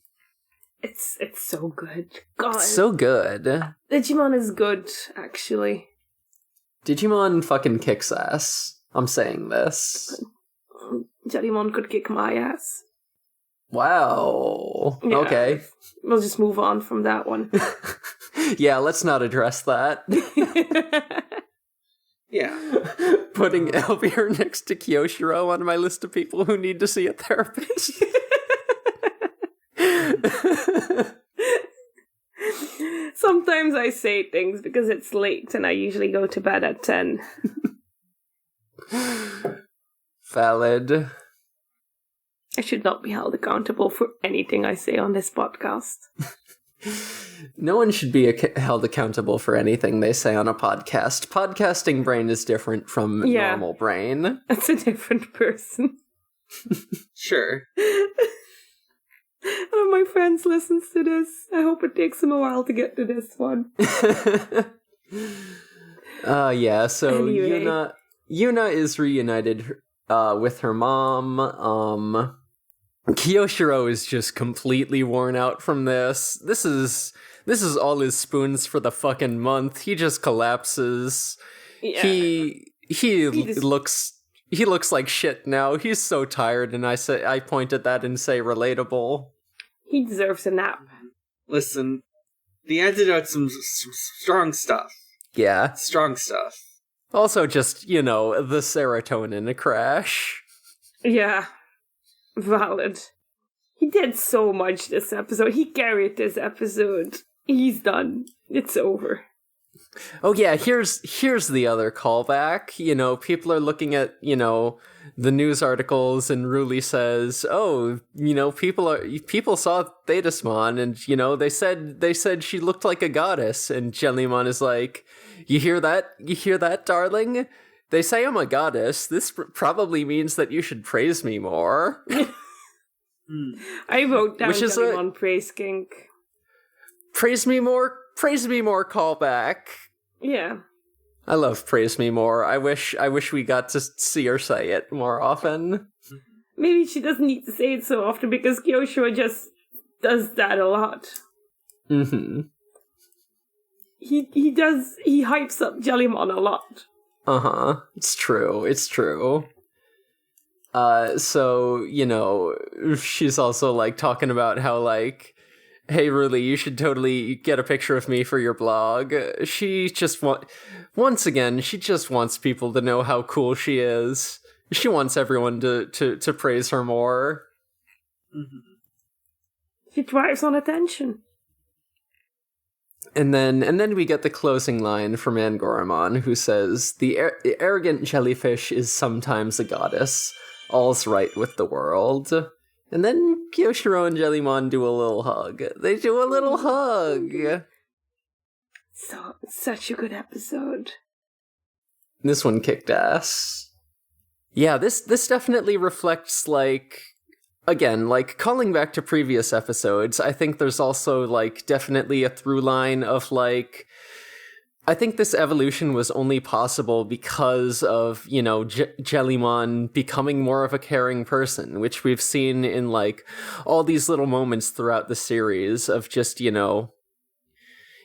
It's so good. God. It's so good. Digimon is good, actually. Digimon fucking kicks ass. I'm saying this. Jellymon could kick my ass. Wow. Yeah, okay. We'll just move on from that one. Yeah, let's not address that. Yeah. Putting Elvira next to Kiyoshiro on my list of people who need to see a therapist. Sometimes I say things because it's late and I usually go to bed at 10. Valid. I should not be held accountable for anything I say on this podcast. No one should be held accountable for anything they say on a podcast. Podcasting brain is different from normal brain. That's a different person. Sure. One of my friends listens to this. I hope it takes him a while to get to this one. Yeah, so anyway. Yuna is reunited with her mom. Kiyoshiro is just completely worn out from this. This is all his spoons for the fucking month. He just collapses. Yeah. He looks like shit now. He's so tired, and I point at that and say relatable. He deserves a nap. Listen, the antidote's some strong stuff. Yeah. Strong stuff. Also just, the serotonin crash. Yeah. Valid. He did so much this episode. He carried this episode. He's done. It's over. Oh yeah, here's the other callback. People are looking at, the news articles and Ruli says, "Oh, people saw Thetismon and they said she looked like a goddess." And Jellymon is like, "You hear that? You hear that, darling? They say I'm a goddess. This probably means that you should praise me more." I wrote down Jellymon praise kink. praise me more callback. Yeah. I love praise me more. I wish we got to see her say it more often. Maybe she doesn't need to say it so often because Kiyoshiro just does that a lot. Mm-hmm. He hypes up Jellymon a lot. Uh-huh. It's true. So, you know, she's also, like, talking about how, like, hey, Ruli, you should totally get a picture of me for your blog. She just once again, she just wants people to know how cool she is. She wants everyone to praise her more. Mm-hmm. She thrives on attention. And then we get the closing line from Angoramon, who says, the arrogant jellyfish is sometimes a goddess. All's right with the world. And then Kiyoshiro and Jellymon do a little hug. They do a little hug. So, such a good episode. This one kicked ass. Yeah, this definitely reflects, like, again, like, calling back to previous episodes, I think there's also, like, definitely a through line of, like, I think this evolution was only possible because of, you know, Jellymon becoming more of a caring person, which we've seen in, like, all these little moments throughout the series of just, you know,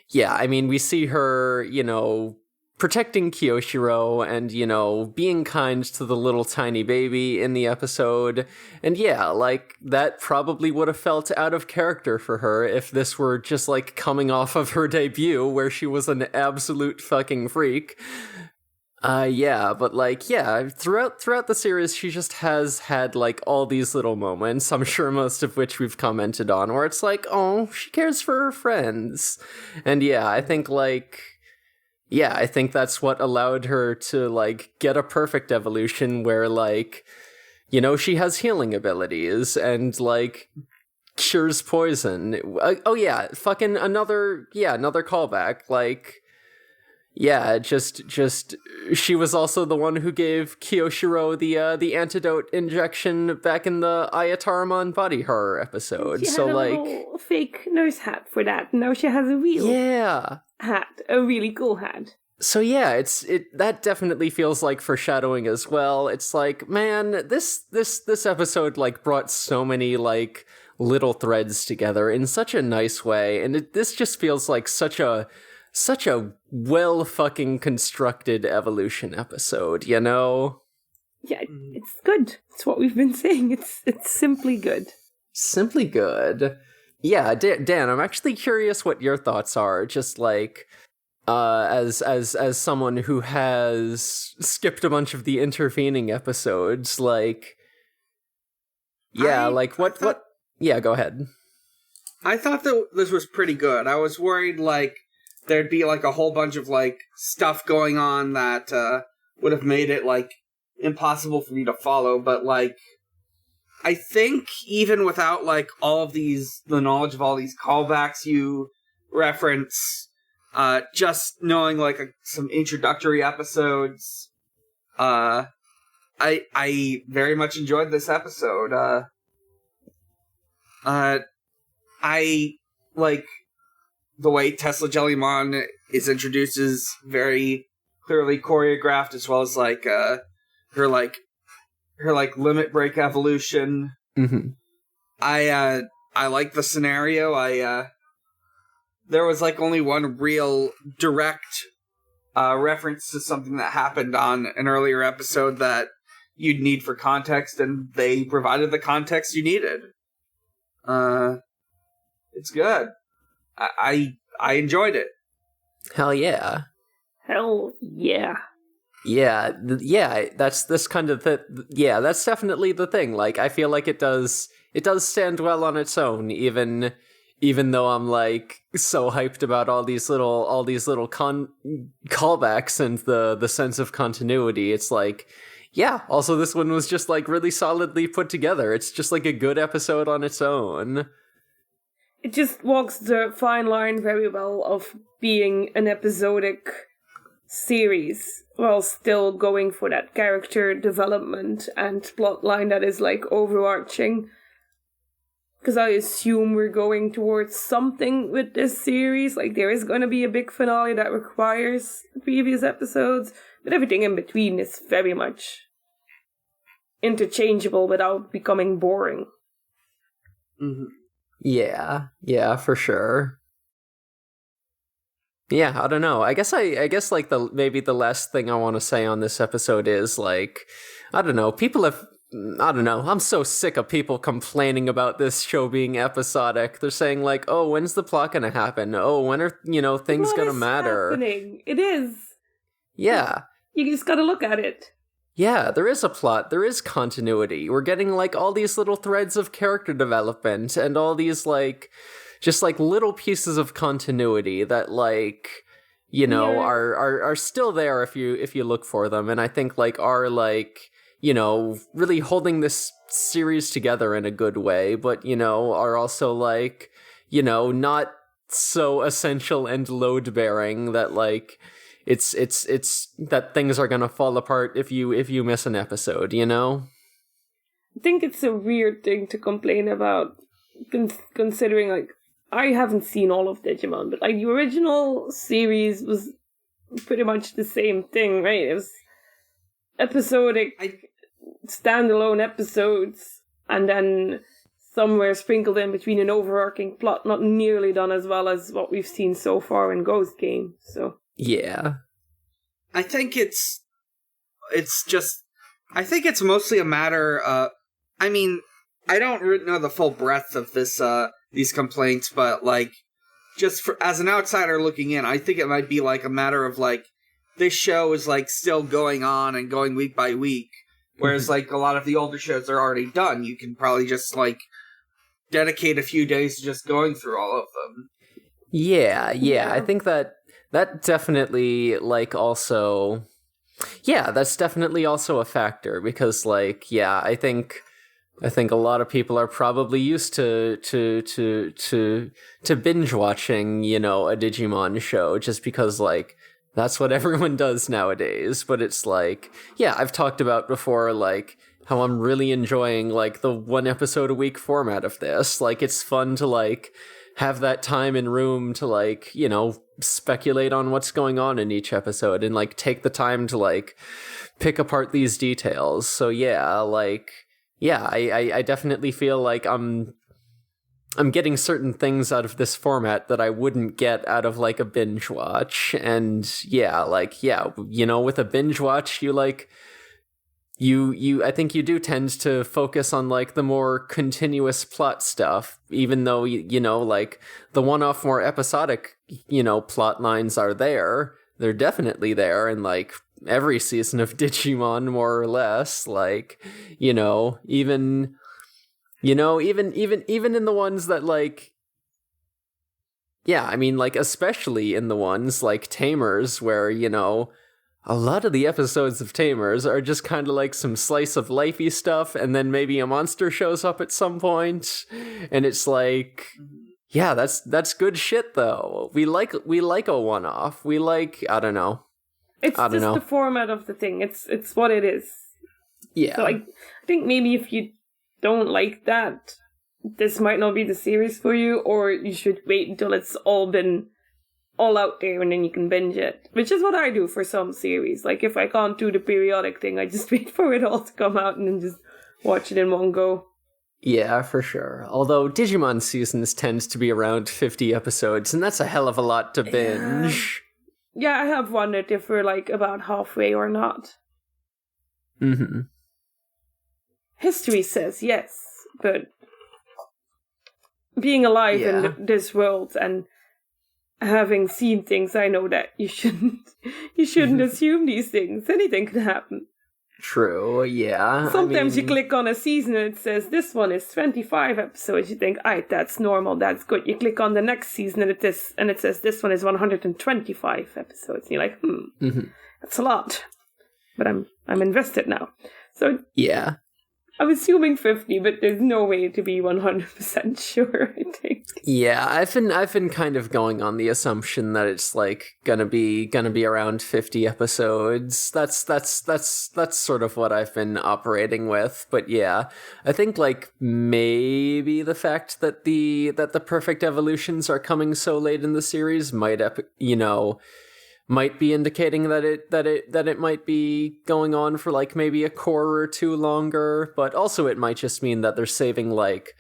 yeah, I mean, we see her, you know, protecting Kiyoshiro and, you know, being kind to the little tiny baby in the episode. And yeah, like, that probably would have felt out of character for her if this were just, like, coming off of her debut where she was an absolute fucking freak. Yeah, but, like, yeah, throughout the series, she just has had, like, all these little moments, I'm sure most of which we've commented on, where it's like, oh, she cares for her friends. And yeah, I think, like, yeah, I think that's what allowed her to, like, get a perfect evolution where, like, you know, she has healing abilities and, like, cures poison. Oh, yeah, fucking another callback. Like, yeah, just she was also the one who gave Kiyoshiro the antidote injection back in the Ayataramon body horror episode. She had a little fake nose hat for that. Now she has a real hat, a really cool hat. So yeah, that definitely feels like foreshadowing as well. It's like, man, this episode, like, brought so many, like, little threads together in such a nice way, and this just feels like such a well fucking constructed evolution episode, you know? Yeah, it's good. It's what we've been saying. It's simply good. Simply good. Yeah, Dan, I'm actually curious what your thoughts are. Just like, as someone who has skipped a bunch of the intervening episodes, like, yeah, what? Yeah, go ahead. I thought that this was pretty good. I was worried, like, there'd be, like, a whole bunch of, like, stuff going on that would have made it, like, impossible for me to follow, but, like, I think even without, like, all of the knowledge of all these callbacks you reference, just knowing, like, some introductory episodes, I very much enjoyed this episode. I like the way Tesla Jellymon is introduced is very clearly choreographed, as well as, like, her limit break evolution. Mm-hmm. I like the scenario. There was, like, only one real direct reference to something that happened on an earlier episode that you'd need for context, and they provided the context you needed. It's good. I enjoyed it. Hell yeah. Hell yeah. Yeah, that's this kind of that's definitely the thing. Like, I feel like it does stand well on its own, even though I'm, like, so hyped about all these little callbacks and the sense of continuity. It's like, yeah, also this one was just, like, really solidly put together. It's just, like, a good episode on its own. It just walks the fine line very well of being an episodic series while still going for that character development and plotline that is, like, overarching. because I assume we're going towards something with this series. Like, there is going to be a big finale that requires previous episodes, but everything in between is very much interchangeable without becoming boring. Mm-hmm. Yeah, for sure. Yeah, I don't know. I guess like maybe the last thing I want to say on this episode is like, I don't know, I'm so sick of people complaining about this show being episodic. They're saying like, oh, when's the plot gonna happen? Oh, when are, things gonna matter? Happening? It is. Yeah. You just gotta look at it. Yeah, there is a plot, there is continuity. We're getting like all these little threads of character development and all these like just like little pieces of continuity that like, are still there if you look for them, and I think like are like, really holding this series together in a good way, but are also like, not so essential and load bearing that like it's that things are gonna fall apart if you miss an episode, I think it's a weird thing to complain about, considering like I haven't seen all of Digimon, but like the original series was pretty much the same thing, right? It was episodic, standalone episodes, and then somewhere sprinkled in between an overarching plot, not nearly done as well as what we've seen so far in Ghost Game. So yeah, I think it's mostly a matter. I mean, I don't know the full breadth of this these complaints, but like, just as an outsider looking in, I think it might be like a matter of like, this show is like still going on and going week by week, whereas like a lot of the older shows are already done. You can probably just like dedicate a few days to just going through all of them. Yeah. I think that definitely like also, that's definitely also a factor, because like, I think a lot of people are probably used to binge watching, a Digimon show, just because like that's what everyone does nowadays. But it's like, I've talked about before, like how I'm really enjoying like the 1 episode a week format of this. Like, it's fun to like have that time and room to like, speculate on what's going on in each episode and like take the time to like pick apart these details. So I definitely feel like I'm getting certain things out of this format that I wouldn't get out of like a binge watch. And with a binge watch, you like I think you do tend to focus on like the more continuous plot stuff, even though like the one-off more episodic plot lines are there. They're definitely there in like every season of Digimon, more or less. Like, even in the ones that like, I mean, like, especially in the ones like Tamers, where, a lot of the episodes of Tamers are just kind of like some slice of lifey stuff, and then maybe a monster shows up at some point, and it's like, that's good shit though. We like a one-off. We like, I don't know. It's just the format of the thing. It's what it is. Yeah. So like, I think maybe if you don't like that, this might not be the series for you, or you should wait until it's all out there and then you can binge it. Which is what I do for some series. Like, if I can't do the periodic thing, I just wait for it all to come out and then just watch it in one go. Yeah, for sure. Although Digimon seasons tends to be around 50 episodes, and that's a hell of a lot to binge. Yeah, I have wondered if we're like about halfway or not. Mm-hmm. History says yes, but being alive in this world and having seen things, I know that you shouldn't assume these things. Anything can happen. True, yeah. Sometimes you click on a season and it says, this one is 25 episodes. You think, alright, that's normal, that's good. You click on the next season and it says, this one is 125 episodes. And you're like, mm-hmm. That's a lot. But I'm invested now. So yeah. I'm assuming 50, but there's no way to be 100% sure, I think. Yeah, I've been kind of going on the assumption that it's like gonna be around 50 episodes. That's sort of what I've been operating with. But yeah, I think like maybe the fact that the perfect evolutions are coming so late in the series might be indicating that it might be going on for like maybe a quarter or two longer, but also it might just mean that they're saving like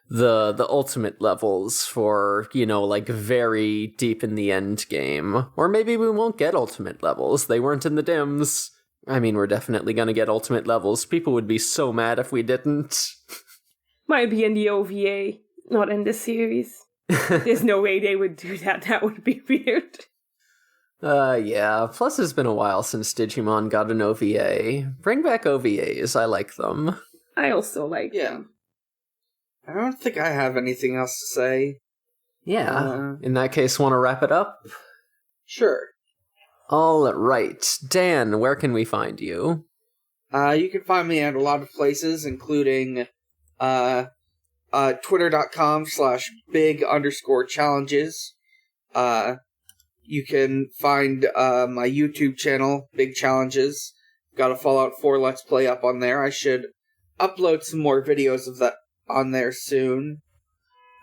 the ultimate levels for, like very deep in the end game. Or maybe we won't get ultimate levels. They weren't in the DIMS. I mean, we're definitely gonna get ultimate levels. People would be so mad if we didn't. Might be in the OVA, not in the series. There's no way they would do that. That would be weird. Yeah. Plus, it's been a while since Digimon got an OVA. Bring back OVAs. I like them. I also like them. I don't think I have anything else to say. Yeah. In that case, want to wrap it up? Sure. All right. Dan, where can we find you? You can find me at a lot of places, including twitter.com/big_challenges. You can find my YouTube channel, Big Challenges. Got a Fallout 4 Let's Play up on there. I should upload some more videos of that on there soon.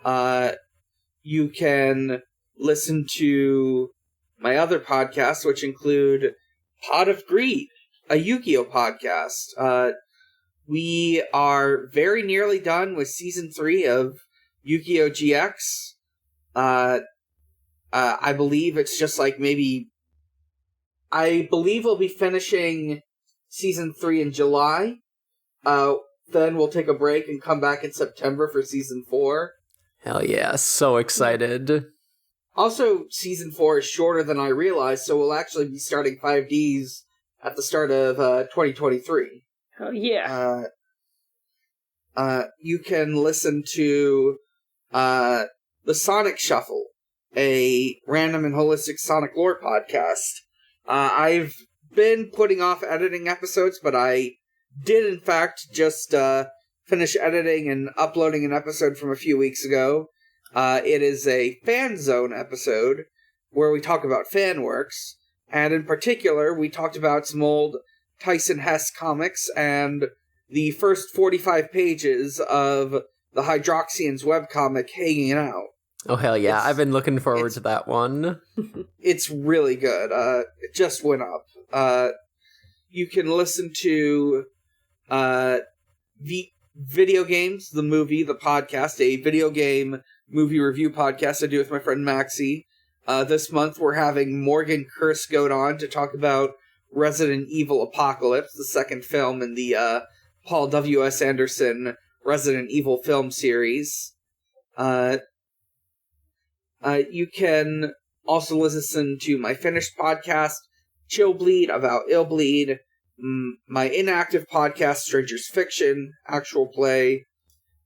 You can listen to my other podcasts, which include Pot of Greed, a Yu-Gi-Oh! Podcast. We are very nearly done with Season 3 of Yu-Gi-Oh! GX. I believe it's just like I believe we'll be finishing Season 3 in July. Then we'll take a break and come back in September for Season 4. Hell yeah, so excited. Also, Season 4 is shorter than I realized, so we'll actually be starting 5Ds at the start of 2023. Oh, yeah. You can listen to The Sonic Shuffle, a random and holistic Sonic lore podcast. I've been putting off editing episodes, but I did in fact just finish editing and uploading an episode from a few weeks ago. It is a fan zone episode where we talk about fan works, and in particular we talked about some old Tyson Hesse comics and the first 45 pages of the Hydroxians webcomic Hanging Out. Oh, hell yeah. I've been looking forward to that one. It's really good. It just went up. You can listen to Video Games, the Movie, the podcast, a video game movie review podcast I do with my friend Maxie. This month we're having Morgan Kursgoat on to talk about Resident Evil Apocalypse, the second film in the Paul W.S. Anderson Resident Evil film series. You can also listen to my finished podcast, Chill Bleed, about Ill Bleed, my inactive podcast, Strangers Fiction, Actual Play,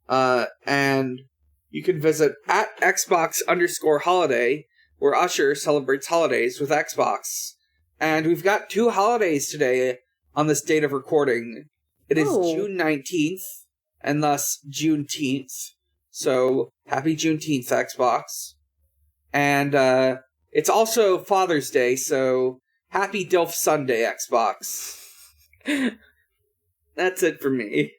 and you can visit at Xbox_holiday, where Usher celebrates holidays with Xbox. And we've got 2 holidays today on this date of recording. It is June 19th, and thus Juneteenth. So, happy Juneteenth, Xbox. And it's also Father's Day, so happy DILF Sunday, Xbox. That's it for me.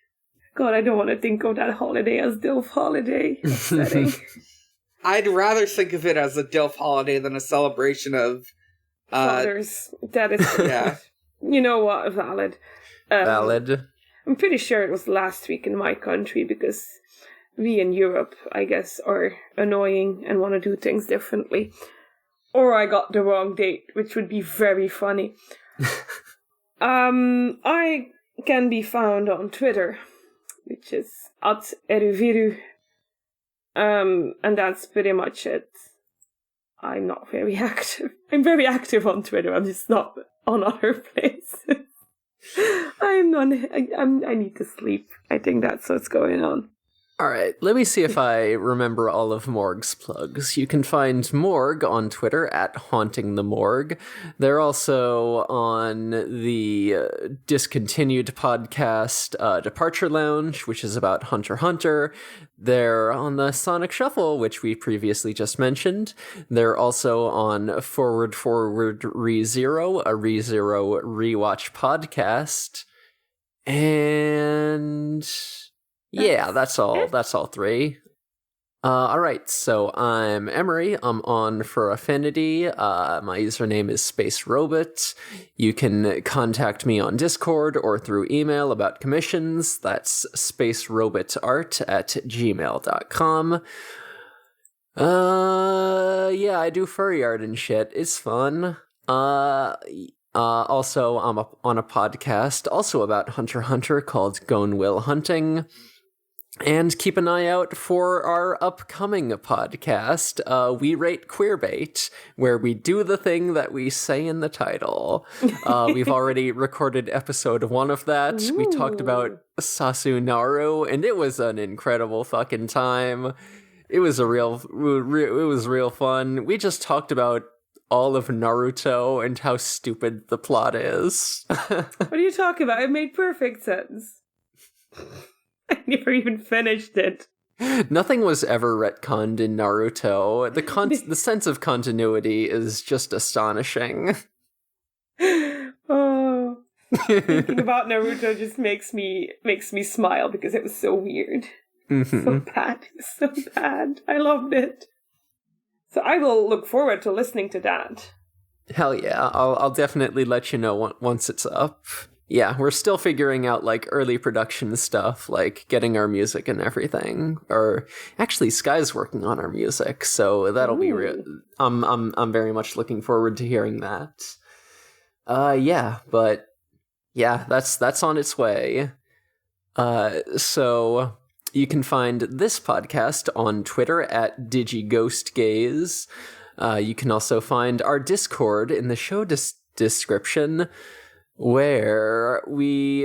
God, I don't want to think of that holiday as DILF holiday. Upsetting. I'd rather think of it as a DILF holiday than a celebration of fathers. That is, yeah. You know what? Valid. Valid. I'm pretty sure it was last week in my country because we in Europe, I guess, are annoying and want to do things differently. Or I got the wrong date, which would be very funny. I can be found on Twitter, which is @eruviru. And that's pretty much it. I'm not very active. I'm very active on Twitter. I'm just not on other places. I need to sleep. I think that's what's going on. All right, let me see if I remember all of Morg's plugs. You can find Morg on Twitter at Haunting the Morgue. They're also on the discontinued podcast Departure Lounge, which is about Hunter x Hunter. They're on the Sonic Shuffle, which we previously just mentioned. They're also on Forward ReZero, a ReZero rewatch podcast. And... yeah, that's all. That's all three. All right, so I'm Emery. I'm on for Affinity. My username is Space Robot. You can contact me on Discord or through email about commissions. That's spacerobotart@gmail.com. Yeah, I do furry art and shit. It's fun. Also, I'm on a podcast also about Hunter x Hunter called Gone Will Hunting. And keep an eye out for our upcoming podcast, We Rate Queerbait, where we do the thing that we say in the title. We've already recorded episode 1 of that. Ooh. We talked about Sasunaru, and it was an incredible fucking time. It was real fun. We just talked about all of Naruto and how stupid the plot is. What are you talking about? It made perfect sense. I never even finished it. Nothing was ever retconned in Naruto. The sense of continuity is just astonishing. Oh, thinking about Naruto just makes me smile because it was so weird. Mm-hmm. So bad. It was so bad. I loved it. So I will look forward to listening to that. Hell yeah. I'll definitely let you know once it's up. Yeah, we're still figuring out, like, early production stuff, like getting our music and everything. Or actually, Sky's working on our music, so that'll be real. I'm very much looking forward to hearing that. Yeah, but yeah, that's on its way. So you can find this podcast on Twitter at DigiGhostGaze. You can also find our Discord in the show description, where we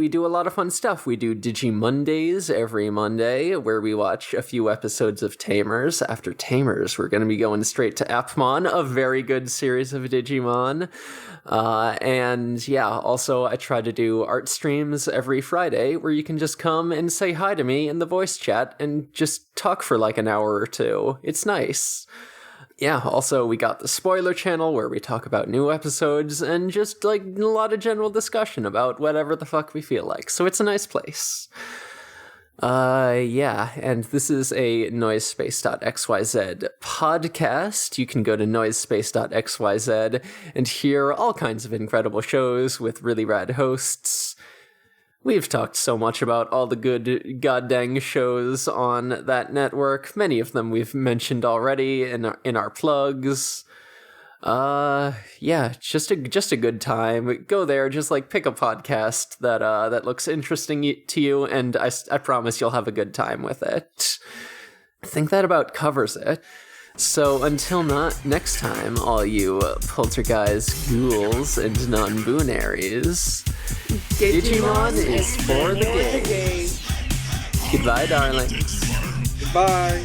do a lot of fun stuff. We do Digi Mondays every Monday, where we watch a few episodes of Tamers. After Tamers, we're going to be going straight to Appmon, a very good series of Digimon. And yeah, also I try to do art streams every Friday, where you can just come and say hi to me in the voice chat and just talk for like an hour or two. It's nice. Yeah, also we got the spoiler channel where we talk about new episodes and just like a lot of general discussion about whatever the fuck we feel like. So it's a nice place. Yeah, and this is a noisespace.xyz podcast. You can go to noisespace.xyz and hear all kinds of incredible shows with really rad hosts. We've talked so much about all the good goddamn shows on that network. Many of them we've mentioned already in our plugs. Yeah, just a good time. Go there, just like pick a podcast that looks interesting to you, and I promise you'll have a good time with it. I think that about covers it. So until next time, all you poltergeist ghouls and non-boonaries, Digimon is for the game. Goodbye, darlings. Goodbye.